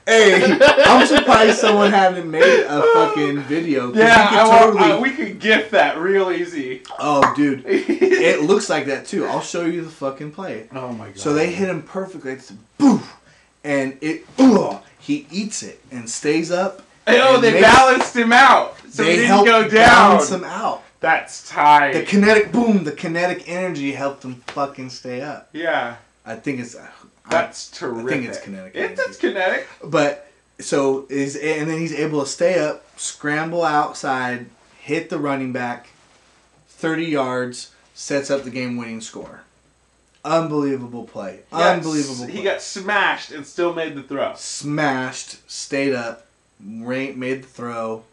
Hey, I'm surprised someone hadn't made a fucking video. Yeah, we could GIF that real easy. Oh, dude. It looks like that, too. I'll show you the fucking play. Oh, my God. So they hit him perfectly. It's boof. And he eats it and stays up. Oh, they balanced him out. So he didn't go down. Balance him out. That's tight. The kinetic energy helped him fucking stay up. Yeah. I think it's... That's terrific. I think it's kinetic energy. It's kinetic. But, and then he's able to stay up, scramble outside, hit the running back, 30 yards, sets up the game-winning score. Unbelievable play. Unbelievable play. He got smashed and still made the throw. Smashed, stayed up, made the throw.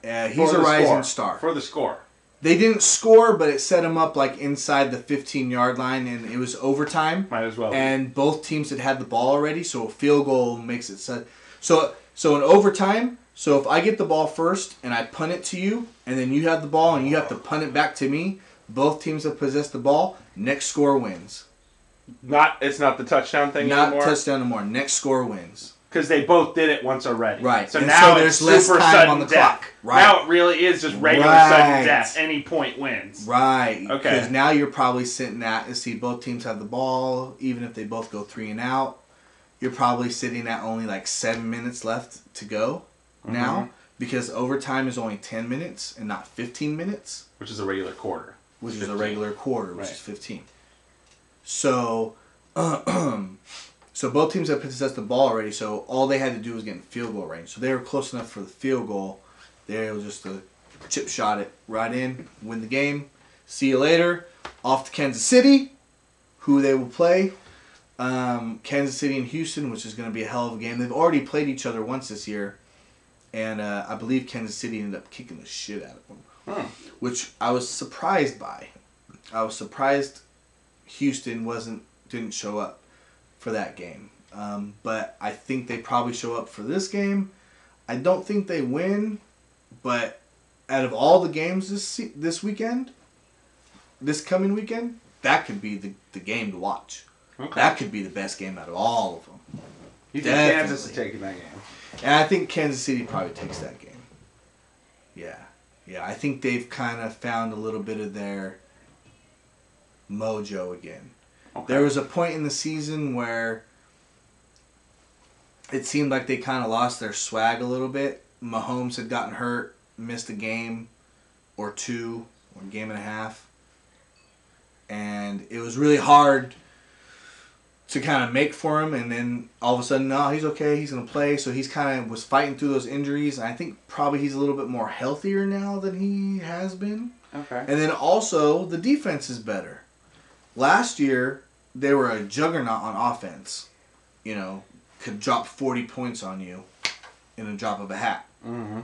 He's a rising star. For the score. They didn't score, but it set him up like inside the 15-yard line, and it was overtime. Might as well. And both teams had the ball already, so a field goal makes it set. So in overtime, so if I get the ball first and I punt it to you, and then you have the ball and you have to punt it back to me, both teams have possessed the ball. Next score wins. It's not the touchdown thing anymore? Not touchdown anymore. Next score wins. Because they both did it once already. Right. So and now there's it's less super time sudden on the death. clock. Right. Now it really is just regular sudden death. Any point wins. Right. Okay. Because now you're probably sitting at, both teams have the ball, even if they both go 3 and out. You're probably sitting at only like 7 minutes left to go now. Because overtime is only 10 minutes and not 15 minutes. Which is a regular quarter. Which is a regular quarter, which is 15. So... So both teams have possessed the ball already, so all they had to do was get in field goal range. So they were close enough for the field goal. They were just a chip shot it right in, win the game. See you later. Off to Kansas City, who they will play. Kansas City and Houston, which is going to be a hell of a game. They've already played each other once this year, and I believe Kansas City ended up kicking the shit out of them, which I was surprised by. I was surprised Houston didn't show up for that game. But I think they probably show up for this game. I don't think they win, but out of all the games this weekend, this coming weekend, that could be the game to watch. Okay. That could be the best game out of all of them. You think Kansas is taking that game? And I think Kansas City probably takes that game. Yeah. I think they've kind of found a little bit of their mojo again. Okay. There was a point in the season where it seemed like they kind of lost their swag a little bit. Mahomes had gotten hurt, missed a game. or 2 or a game and a half. And it was really hard to kind of make for him, and then all of a sudden, no, he's okay, he's going to play. So he's kind of was fighting through those injuries. And I think probably he's a little bit more healthier now than he has been. Okay. And then also, the defense is better. Last year, they were a juggernaut on offense. You know, could drop 40 points on you in a drop of a hat. Mm-hmm.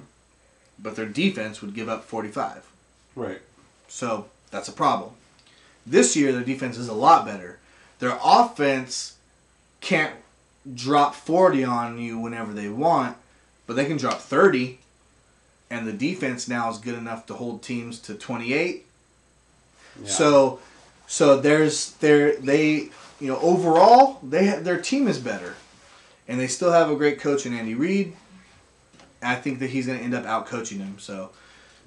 But their defense would give up 45. Right. So, that's a problem. This year, their defense is a lot better. Their offense can't drop 40 on you whenever they want, but they can drop 30. And the defense now is good enough to hold teams to 28. Yeah. So overall their team is better, and they still have a great coach in Andy Reid. I think that he's going to end up out-coaching him. So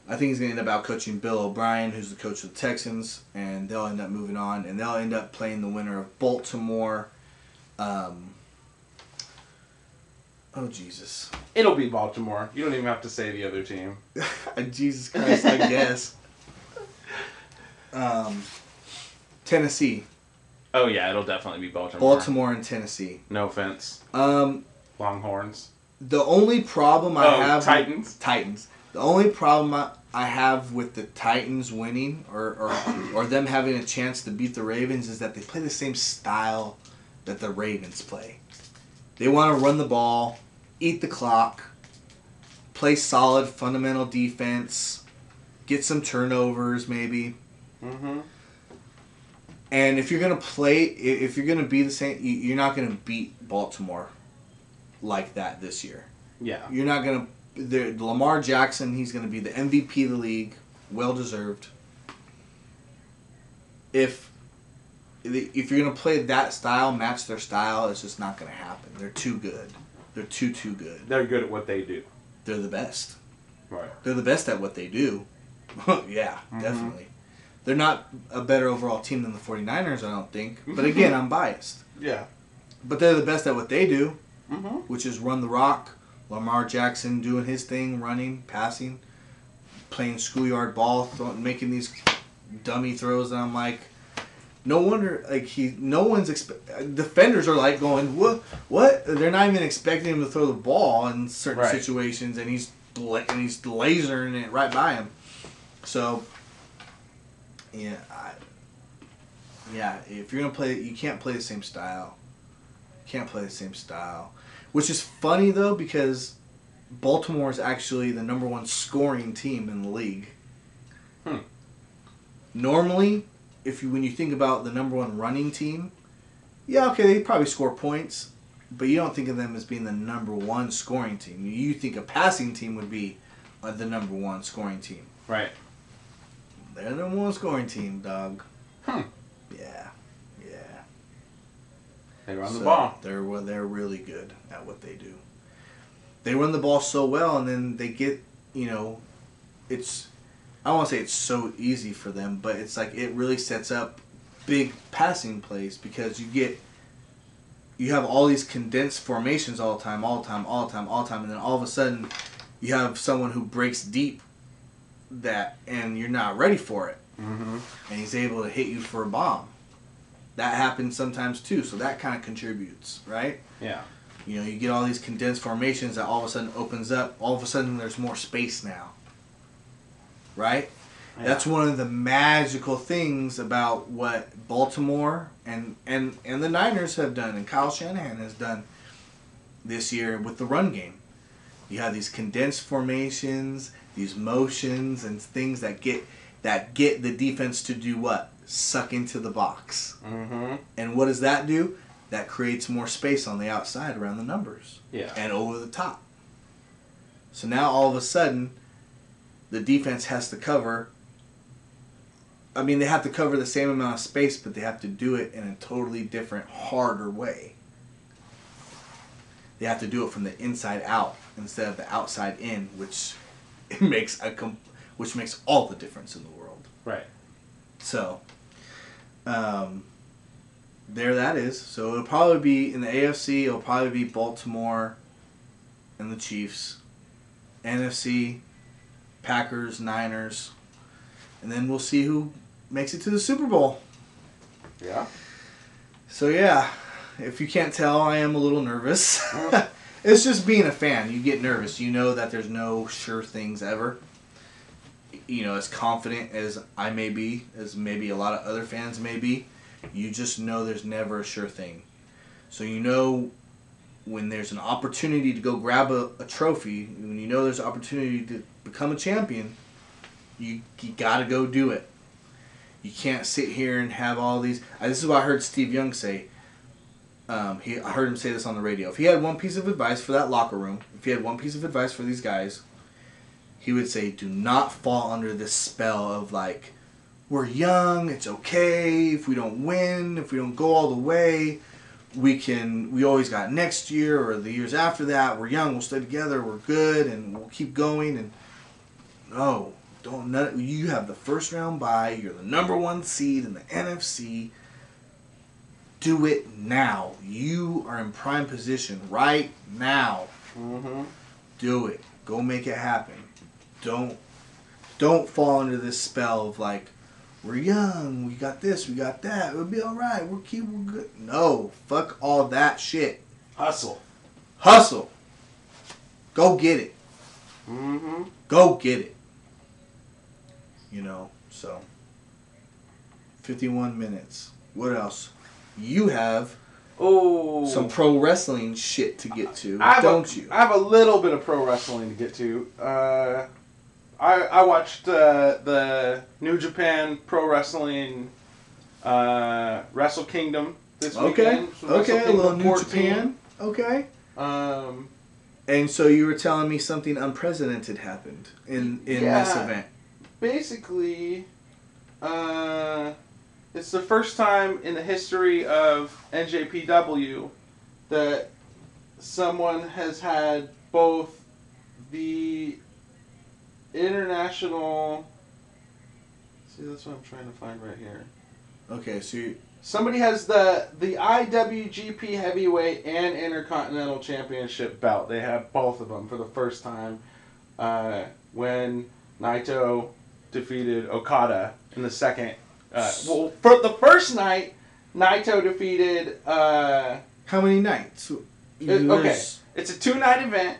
I think he's going to end up out-coaching Bill O'Brien, who's the coach of the Texans, and they'll end up moving on, and they'll end up playing the winner of Baltimore. Oh, Jesus. It'll be Baltimore. You don't even have to say the other team. Jesus Christ, I guess. Tennessee. Oh, yeah, it'll definitely be Baltimore. Baltimore and Tennessee. No offense. Longhorns. The only problem I have... Titans. Titans. The only problem I have with the Titans winning or them having a chance to beat the Ravens is that they play the same style that the Ravens play. They want to run the ball, eat the clock, play solid fundamental defense, get some turnovers maybe. Mm-hmm. And if you're going to be the same, you're not going to beat Baltimore like that this year. Yeah. You're not going to... Lamar Jackson, he's going to be the MVP of the league. Well-deserved. If you're going to play that style, match their style, it's just not going to happen. They're too good. They're too good. They're good at what they do. They're the best. Right. They're the best at what they do. Yeah, mm-hmm. Definitely. They're not a better overall team than the 49ers, I don't think. But again, I'm biased. Yeah. But they're the best at what they do, mm-hmm. which is run the rock. Lamar Jackson doing his thing, running, passing, playing schoolyard ball, making these dummy throws. And I'm like, no wonder, defenders are like going, what? They're not even expecting him to throw the ball in certain situations, and he's lasering it right by him. So, if you're gonna play, you can't play the same style. Which is funny though, because Baltimore is actually the number 1 scoring team in the league. Normally, when you think about the number 1 running team, yeah, okay, they probably score points, but you don't think of them as being the number 1 scoring team. You think a passing team would be the number 1 scoring team. Right. They're the number 1 scoring team, dog. Yeah. They run the ball. They're really good at what they do. They run the ball so well, and then they get, it's... I don't want to say it's so easy for them, but it's like it really sets up big passing plays because you have all these condensed formations all the time, and then all of a sudden you have someone who breaks deep and you're not ready for it. Mm-hmm. And he's able to hit you for a bomb. That happens sometimes too, so that kind of contributes, right? Yeah. You get all these condensed formations that all of a sudden opens up. All of a sudden there's more space now. Right? Yeah. That's one of the magical things about what Baltimore and the Niners have done and Kyle Shanahan has done this year with the run game. You have these condensed formations, these motions and things that get the defense to do what? Suck into the box. Mm-hmm. And what does that do? That creates more space on the outside around the numbers. Yeah. And over the top. So now all of a sudden the defense has to cover. I mean, they have to cover the same amount of space, but they have to do it in a totally different, harder way. They have to do it from the inside out instead of the outside in, which makes all the difference in the world. Right. So, there that is. So it'll probably be in the AFC. It'll probably be Baltimore and the Chiefs. NFC. Packers, Niners, and then we'll see who makes it to the Super Bowl. Yeah. So yeah, if you can't tell, I am a little nervous. It's just being a fan. You get nervous. You know that there's no sure things ever. You know, as confident as I may be, as maybe a lot of other fans may be, you just know there's never a sure thing. So you know when there's an opportunity to go grab a trophy, when you know there's an opportunity to become a champion, you got to go do it. You can't sit here and have all these... this is what I heard Steve Young say. I heard him say this on the radio. If he had one piece of advice for that locker room, if he had one piece of advice for these guys, he would say, do not fall under this spell of like, we're young, it's okay, if we don't win, if we don't go all the way, we always got next year or the years after that, we're young, we'll stay together, we're good, and we'll keep going. And no, you have the first round bye, you're the number 1 seed in the NFC. Do it now. You are in prime position right now. Mm-hmm. Do it. Go make it happen. Don't fall under this spell of like, we're young, we got this, we got that, it'll be alright, we're good. No, fuck all that shit. Hustle. Go get it. Mm-hmm. Go get it. You know, so 51 minutes. What else? You have some pro wrestling shit to get to, don't you? I have a little bit of pro wrestling to get to. I watched the New Japan Pro Wrestling Wrestle Kingdom this weekend. Okay, a little New Japan. Okay. And so you were telling me something unprecedented happened in this event. Basically, it's the first time in the history of NJPW that someone has had both the international... See, that's what I'm trying to find right here. Okay, so somebody has the IWGP Heavyweight and Intercontinental Championship belt. They have both of them for the first time when Naito defeated Okada in the second... well, for the first night, Naito defeated... how many nights? Okay, it's a 2-night event.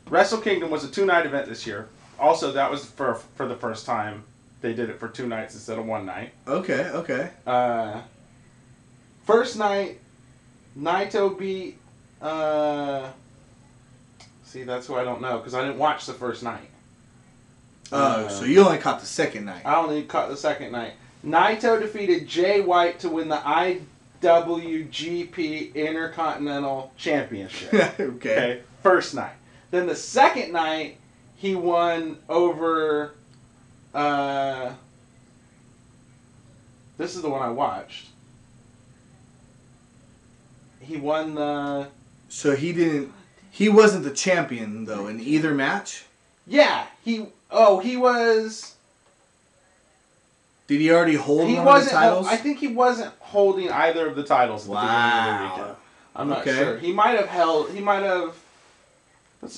Wrestle Kingdom was a 2-night event this year. Also, that was for the first time they did it for 2 nights instead of 1 night. Okay. First night, Naito beat... see, that's who I don't know, because I didn't watch the first night. So you only caught the second night. I only caught the second night. Naito defeated Jay White to win the IWGP Intercontinental Championship. Okay. First night. Then the second night, he won over... this is the one I watched. He won the... So he wasn't the champion, though, in either match? Yeah, he was... Did he already hold one of the titles? I think he wasn't holding either of the titles at the beginning of the weekend. I'm not sure. He might have...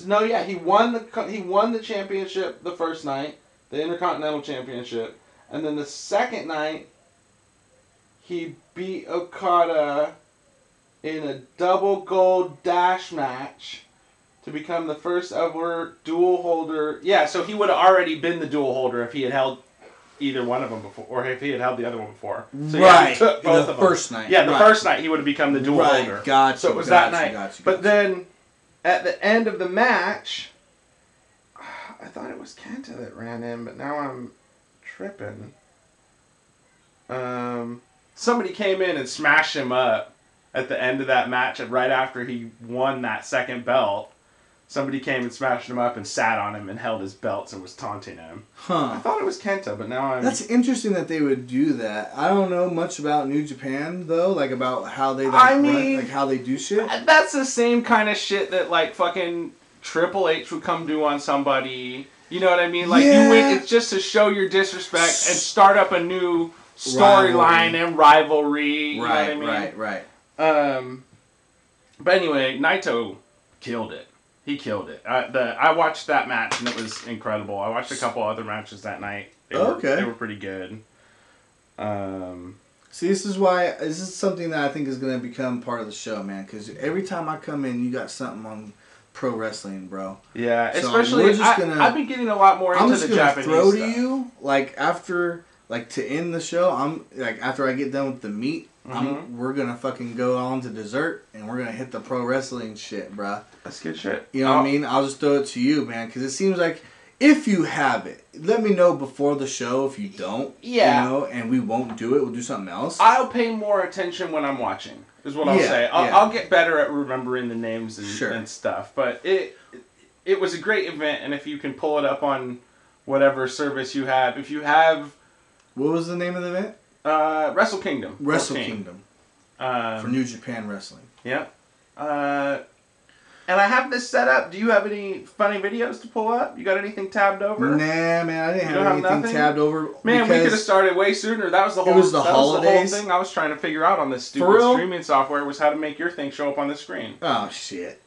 No, yeah, he won the championship the first night, the Intercontinental Championship, and then the second night, he beat Okada in a double gold dash match to become the first ever dual holder. Yeah, so he would have already been the dual holder if he had held either one of them before, or if he had held the other one before. So right, he took both the of them. first night. Yeah, the first night he would have become the dual holder. Gotcha. So it was that night. But then, at the end of the match, I thought it was Kenta that ran in, but now I'm tripping. Somebody came in and smashed him up at the end of that match, and right after he won that second belt, somebody came and smashed him up and sat on him and held his belts and was taunting him. Huh. I thought it was Kenta, but now I'm... That's interesting that they would do that. I don't know much about New Japan, though, like about how they how they do shit. That's the same kind of shit that, like, fucking Triple H would come do on somebody. You know what I mean? Like, you win, it's just to show your disrespect and start up a new storyline and rivalry. You know what I mean? Right. But anyway, Naito killed it. He killed it. I watched that match and it was incredible. I watched a couple other matches that night. They were pretty good. See, this is something that I think is going to become part of the show, man. Because every time I come in, you got something on pro wrestling, bro. Yeah, so especially I've been getting a lot more into the Japanese stuff. I'm just going to throw to you, like, after, like, to end the show, after I get done with the meat, we're going to fucking go on to dessert, and we're going to hit the pro wrestling shit, bro. That's good shit. You know what I mean? I'll just throw it to you, man, because it seems like, if you have it, let me know before the show if you don't. Yeah. You know, and we won't do it. We'll do something else. I'll pay more attention when I'm watching, is what I'll say. I'll get better at remembering the names and stuff. But it was a great event, and if you can pull it up on whatever service you have. If you have... What was the name of the event? Wrestle Kingdom. Wrestle Kingdom. For New Japan Wrestling. Yep. And I have this set up. Do you have any funny videos to pull up? You got anything tabbed over? Nah, man, I didn't have anything tabbed over. Man, we could have started way sooner. That was the whole. It was the holidays. Was the whole thing I was trying to figure out on this stupid streaming software was how to make your thing show up on the screen. Oh shit!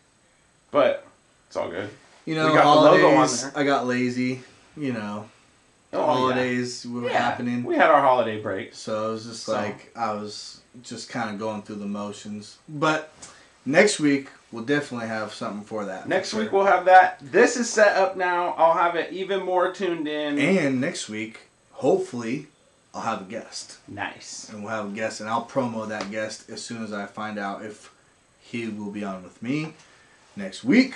But it's all good. You know, we got holidays. The logo on there. I got lazy. You know, holidays were happening. We had our holiday break, so it was just like I was just kind of going through the motions. But next week. We'll definitely have something for that. Next week we'll have that. This is set up now. I'll have it even more tuned in. And next week, hopefully, I'll have a guest. Nice. And we'll have a guest, and I'll promo that guest as soon as I find out if he will be on with me next week.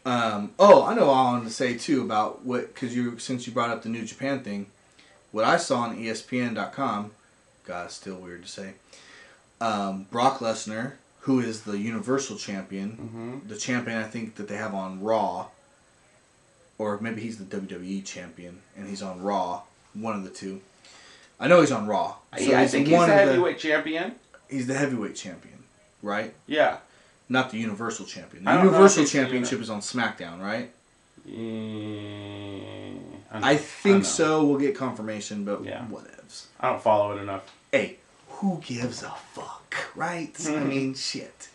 I know I wanted to say, too, about what, because since you brought up the New Japan thing, what I saw on ESPN.com, God, it's still weird to say, Brock Lesnar, who is the Universal Champion, the champion I think that they have on Raw, or maybe he's the WWE Champion and he's on Raw, one of the two. I know he's on Raw. So I think he's the heavyweight champion. He's the heavyweight champion, right? Yeah. Not the Universal Champion. The Universal Championship is on SmackDown, right? I think so. We'll get confirmation, but whatevs. I don't follow it enough. Hey, who gives a fuck, right? I mean, shit.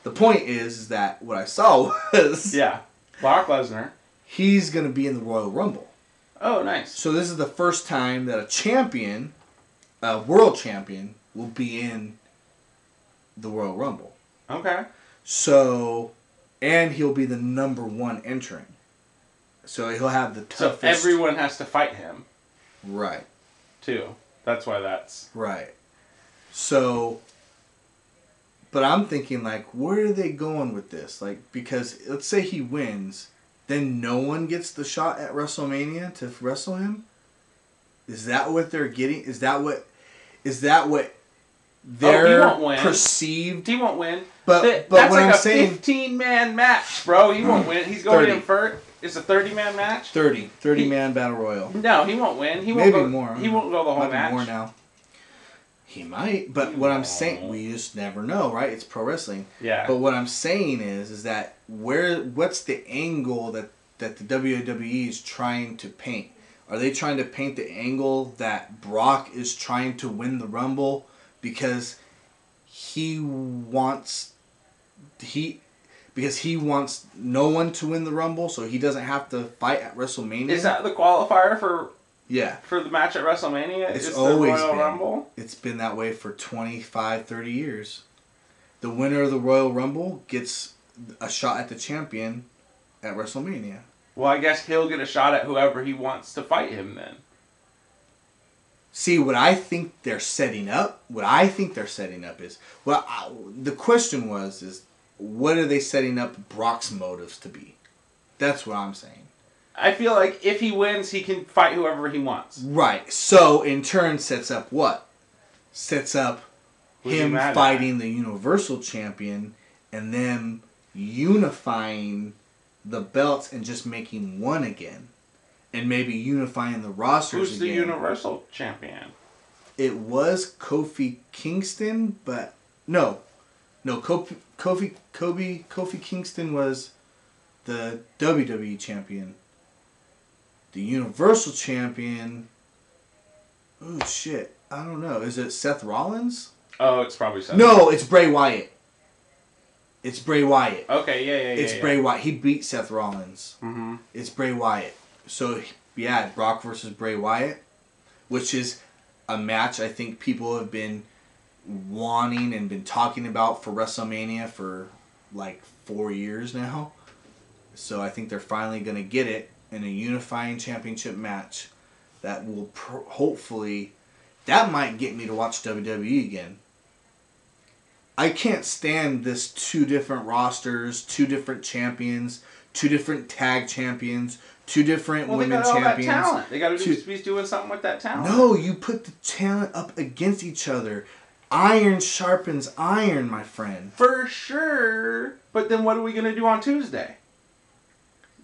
The point is that what I saw was... Yeah. Brock Lesnar. He's going to be in the Royal Rumble. Oh, nice. So this is the first time that a champion, a world champion, will be in the Royal Rumble. Okay. So, and he'll be the number one entrant. So he'll have the toughest... So everyone has to fight him. Right. Too. That's why that's... Right. So, but I'm thinking, like, where are they going with this? Like, because let's say he wins, then no one gets the shot at WrestleMania to wrestle him? Is that what they're getting? Is that what they're perceived? He won't win. But that's what like I'm a saying, 15-man match, bro. He won't win. He's going in first. It's a 30-man match? 30-man battle royal. No, he won't win. He won't go more. He won't go the whole match. More now. He might, but what I'm saying, we just never know, right? It's pro wrestling. Yeah. But what I'm saying is that what's the angle that the WWE is trying to paint? Are they trying to paint the angle that Brock is trying to win the Rumble because he wants no one to win the Rumble, so he doesn't have to fight at WrestleMania? Is that the qualifier for? Yeah. For the match at WrestleMania? It's always the Royal Rumble? It's been that way for 25, 30 years. The winner of the Royal Rumble gets a shot at the champion at WrestleMania. Well, I guess he'll get a shot at whoever he wants to fight him then. See, what I think they're setting up is... the question is what are they setting up Brock's motives to be? That's what I'm saying. I feel like if he wins, he can fight whoever he wants. Right. So, in turn, sets up what? Sets up him fighting the Universal Champion and them unifying the belts and just making one again. And maybe unifying the rosters again. Who's the Universal Champion? It was Kofi Kingston, but... No, Kofi Kingston was the WWE Champion. The Universal Champion... Oh, shit. I don't know. Is it Seth Rollins? Oh, it's probably Seth. No, it's Bray Wyatt. It's Bray Wyatt. Okay, yeah. It's Bray Wyatt. He beat Seth Rollins. Mm-hmm. It's Bray Wyatt. So yeah, Brock versus Bray Wyatt, which is a match I think people have been wanting and been talking about for WrestleMania for like 4 years now. So I think they're finally going to get it in a unifying championship match that will hopefully, that might get me to watch WWE again. I can't stand this 2 different rosters, 2 different champions, 2 different tag champions, 2 different women champions. Well, they got all that talent. They got to be doing something with that talent. No, you put the talent up against each other. Iron sharpens iron, my friend. For sure. But then what are we going to do on Tuesday?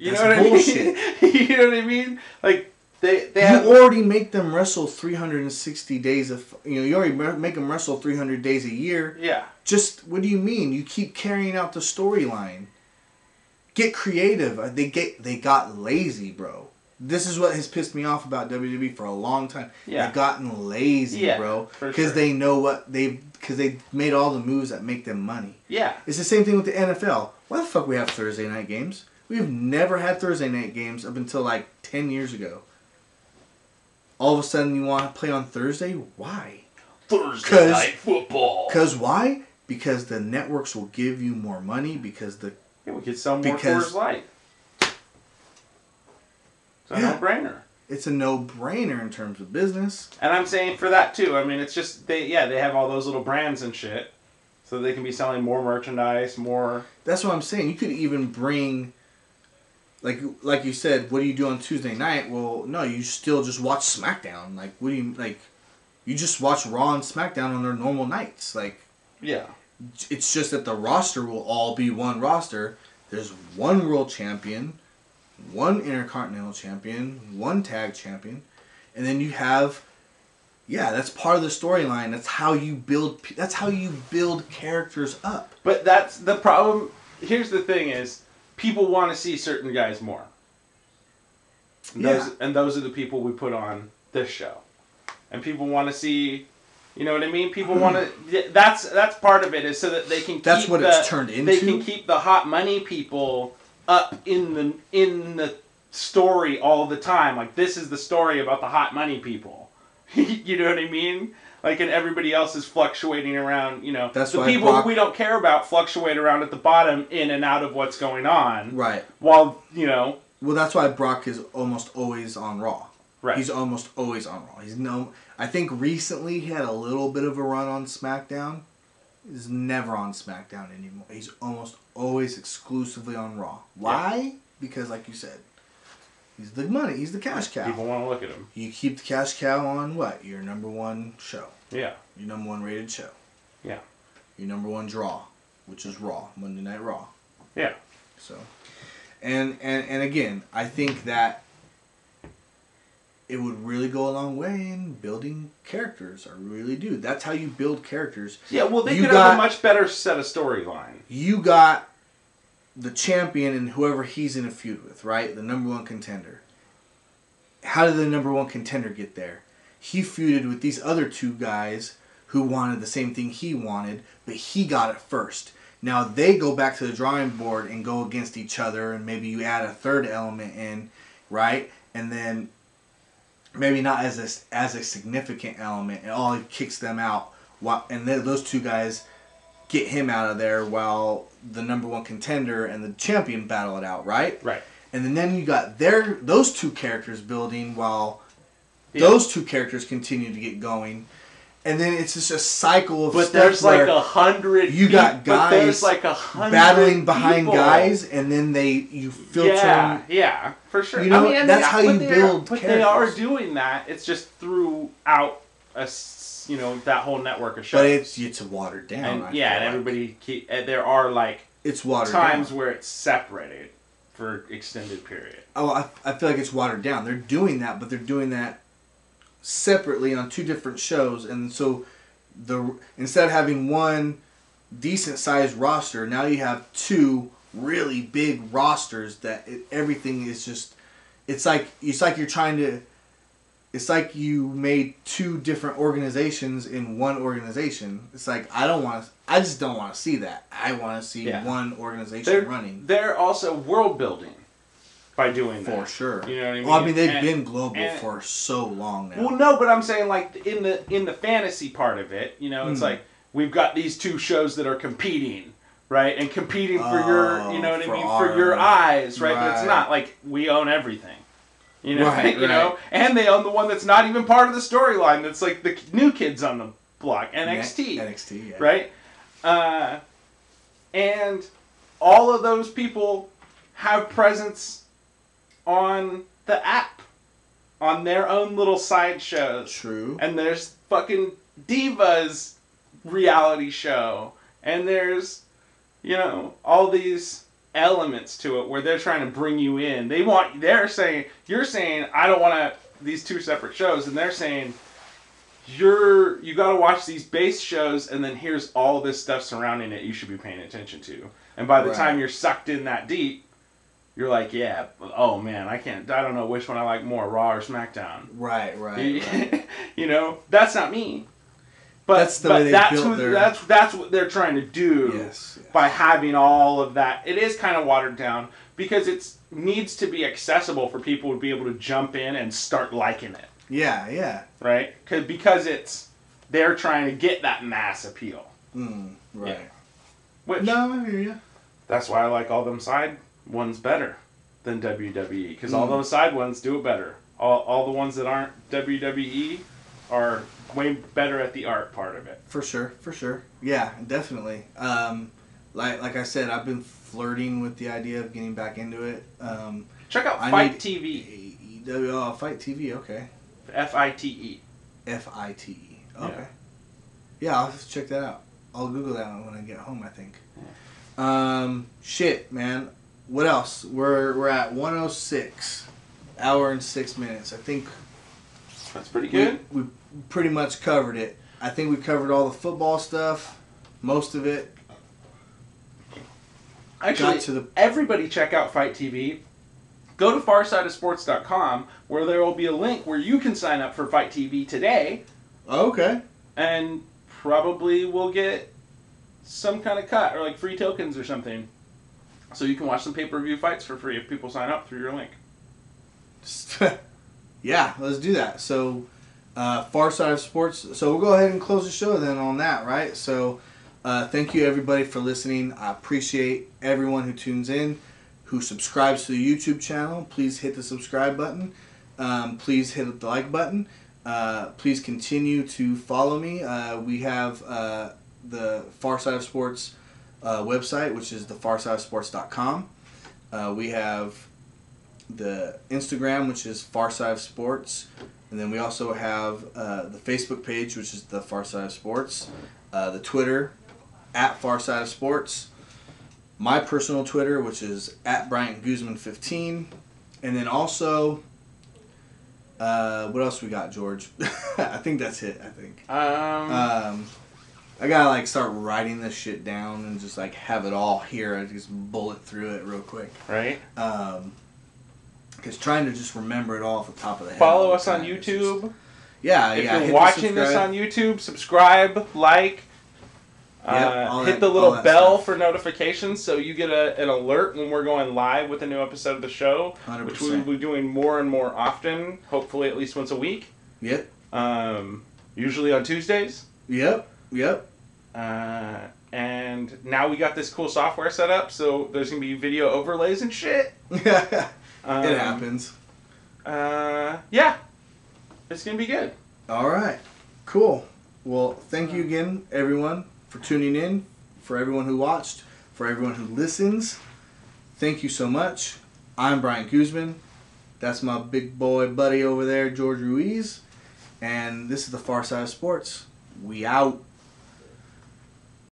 That's know what bullshit. I mean? You know what I mean? Like, they already make them wrestle 360 days of... you already make them wrestle 300 days a year. Yeah. Just, what do you mean? You keep carrying out the storyline. Get creative. They got lazy, bro. This is what has pissed me off about WWE for a long time. Yeah. They've gotten lazy, bro. Because they know what because they've made all the moves that make them money. Yeah. It's the same thing with the NFL. Why the fuck we have Thursday night games? We've never had Thursday night games up until like 10 years ago. All of a sudden you want to play on Thursday? Why? Thursday night football. Because why? Because the networks will give you more money because the... Yeah, we could sell more Coors Light. It's a no-brainer. It's a no-brainer in terms of business. And I'm saying for that too. I mean, it's just, they have all those little brands and shit. So they can be selling more merchandise, more... That's what I'm saying. You could even bring... Like you said, what do you do on Tuesday night? Well, no, you still just watch SmackDown. Like, what do you... Like, you just watch Raw and SmackDown on their normal nights. Like... Yeah. It's just that the roster will all be one roster. There's one world champion, one intercontinental champion, one tag champion, and then you have, that's part of the storyline. That's how you build. That's how you build characters up. But that's the problem. Here's the thing: is people want to see certain guys more. And those are the people we put on this show, and people want to see. You know what I mean? People want to... That's part of it, is so that they can keep... That's what it's turned into? They can keep the hot money people up in the story all the time. Like, this is the story about the hot money people. You know what I mean? Like, and everybody else is fluctuating around, That's the why people who we don't care about fluctuate around at the bottom, in and out of what's going on. Right. While, Well, that's why Brock is almost always on Raw. Right. He's almost always on Raw. I think recently he had a little bit of a run on SmackDown. He's never on SmackDown anymore. He's almost always exclusively on Raw. Why? Yeah. Because, like you said, he's the money. He's the cash cow. People want to look at him. You keep the cash cow on what? Your number 1 show. Yeah. Your number 1 rated show. Yeah. Your number 1 draw, which is Raw. Monday Night Raw. Yeah. So, and again, I think that it would really go a long way in building characters. I really do. That's how you build characters. Yeah, well, they could have a much better set of storyline. You got the champion and whoever he's in a feud with, right? The number 1 contender. How did the number 1 contender get there? He feuded with these other 2 guys who wanted the same thing he wanted, but he got it first. Now they go back to the drawing board and go against each other, and maybe you add a third element in, right? And then... maybe not as a significant element, and all it kicks them out, and then those 2 guys get him out of there while the number 1 contender and the champion battle it out, right? Right. And then you got those 2 characters building while those 2 characters continue to get going, and then it's just a cycle of but stuff. There's like 100. You got guys there's like 100 battling behind guys, and then you filter them. Yeah, for sure. That's how you build characters. But they are doing that. It's just throughout that whole network of shows. But it's watered down. And everybody there are it's watered times down. Where it's separated for extended period. Oh, I feel like it's watered down. They're doing that, but they're doing that separately on 2 different shows, and so instead of having 1 decent sized roster, now you have 2 really big rosters that everything is just it's like you're trying to it's like you made 2 different organizations in one organization. It's like I just don't want to see that. I want to see one organization running. They're also world building. by doing that. For sure. You know what I mean? Well, I mean, they've been global for so long now. Well, no, but I'm saying, like, in the fantasy part of it, you know, it's like, we've got these two shows that are competing, right? And competing for your, you know what I mean? For your eyes, right? But it's not like we own everything. You know, you know, and they own the one that's not even part of the storyline. That's like the new kids on the block, NXT. NXT, yeah. Right? And all of those people have presence on the app, on their own little side shows. True. And there's fucking Divas reality show, and there's, you know, all these elements to it where they're trying to bring you in. You're saying I don't want these two separate shows, and they're saying you got to watch these base shows, and then here's all this stuff surrounding it you should be paying attention to. And by the time you're sucked in that deep, you're like, yeah, oh man, I don't know which one I like more, Raw or SmackDown. Right. You know, that's not me. But that's the way they built that's what they're trying to do by having all of that. It is kind of watered down because it needs to be accessible for people to be able to jump in and start liking it. Yeah, yeah. Right? Because they're trying to get that mass appeal. Right. Yeah. Which, no, I hear you. That's why I like all them side ones better than WWE. Because all those side ones do it better. All the ones that aren't WWE are way better at the art part of it. For sure. Yeah, definitely. Like I said, I've been flirting with the idea of getting back into it. Check out Fight TV. Oh, Fight TV, okay. FITE. FITE. Okay. Yeah, I'll have to check that out. I'll Google that when I get home, I think. Yeah. Shit, man. What else? We're at 106. Hour and 6 minutes. I think that's pretty good. We pretty much covered it. I think we covered all the football stuff, most of it. Actually, everybody check out Fight TV. Go to farsideofsports.com where there will be a link where you can sign up for Fight TV today. Okay. And probably will get some kind of cut or like free tokens or something. So you can watch some pay-per-view fights for free if people sign up through your link. Yeah, let's do that. So, Far Side of Sports. So we'll go ahead and close the show then on that, right? So, thank you everybody for listening. I appreciate everyone who tunes in, who subscribes to the YouTube channel. Please hit the subscribe button. Please hit the like button. Please continue to follow me. We have the Far Side of Sports website, which is thefarsideofsports.com. We have the Instagram, which is Far Side of Sports, and then we also have the Facebook page, which is the Far Side of Sports, the Twitter at Far Side of Sports, my personal Twitter, which is at Bryant Guzman 15, and then also what else we got, George? I think that's it. I gotta start writing this shit down and just have it all here. I just bullet through it real quick. Right. Because trying to just remember it all off the top of the head. Follow us on YouTube. If you're watching this on YouTube, subscribe, like, hit the little bell for notifications so you get an alert when we're going live with a new episode of the show, 100%. Which we will be doing more and more often, hopefully at least once a week. Yep. Usually on Tuesdays. Yep. And now we got this cool software set up, so there's going to be video overlays and shit. It happens. Yeah. It's going to be good. All right. Cool. Well, thank you again, everyone, for tuning in, for everyone who watched, for everyone who listens. Thank you so much. I'm Bryant Guzman. That's my big boy buddy over there, George Ruiz. And this is the Far Side of Sports. We out.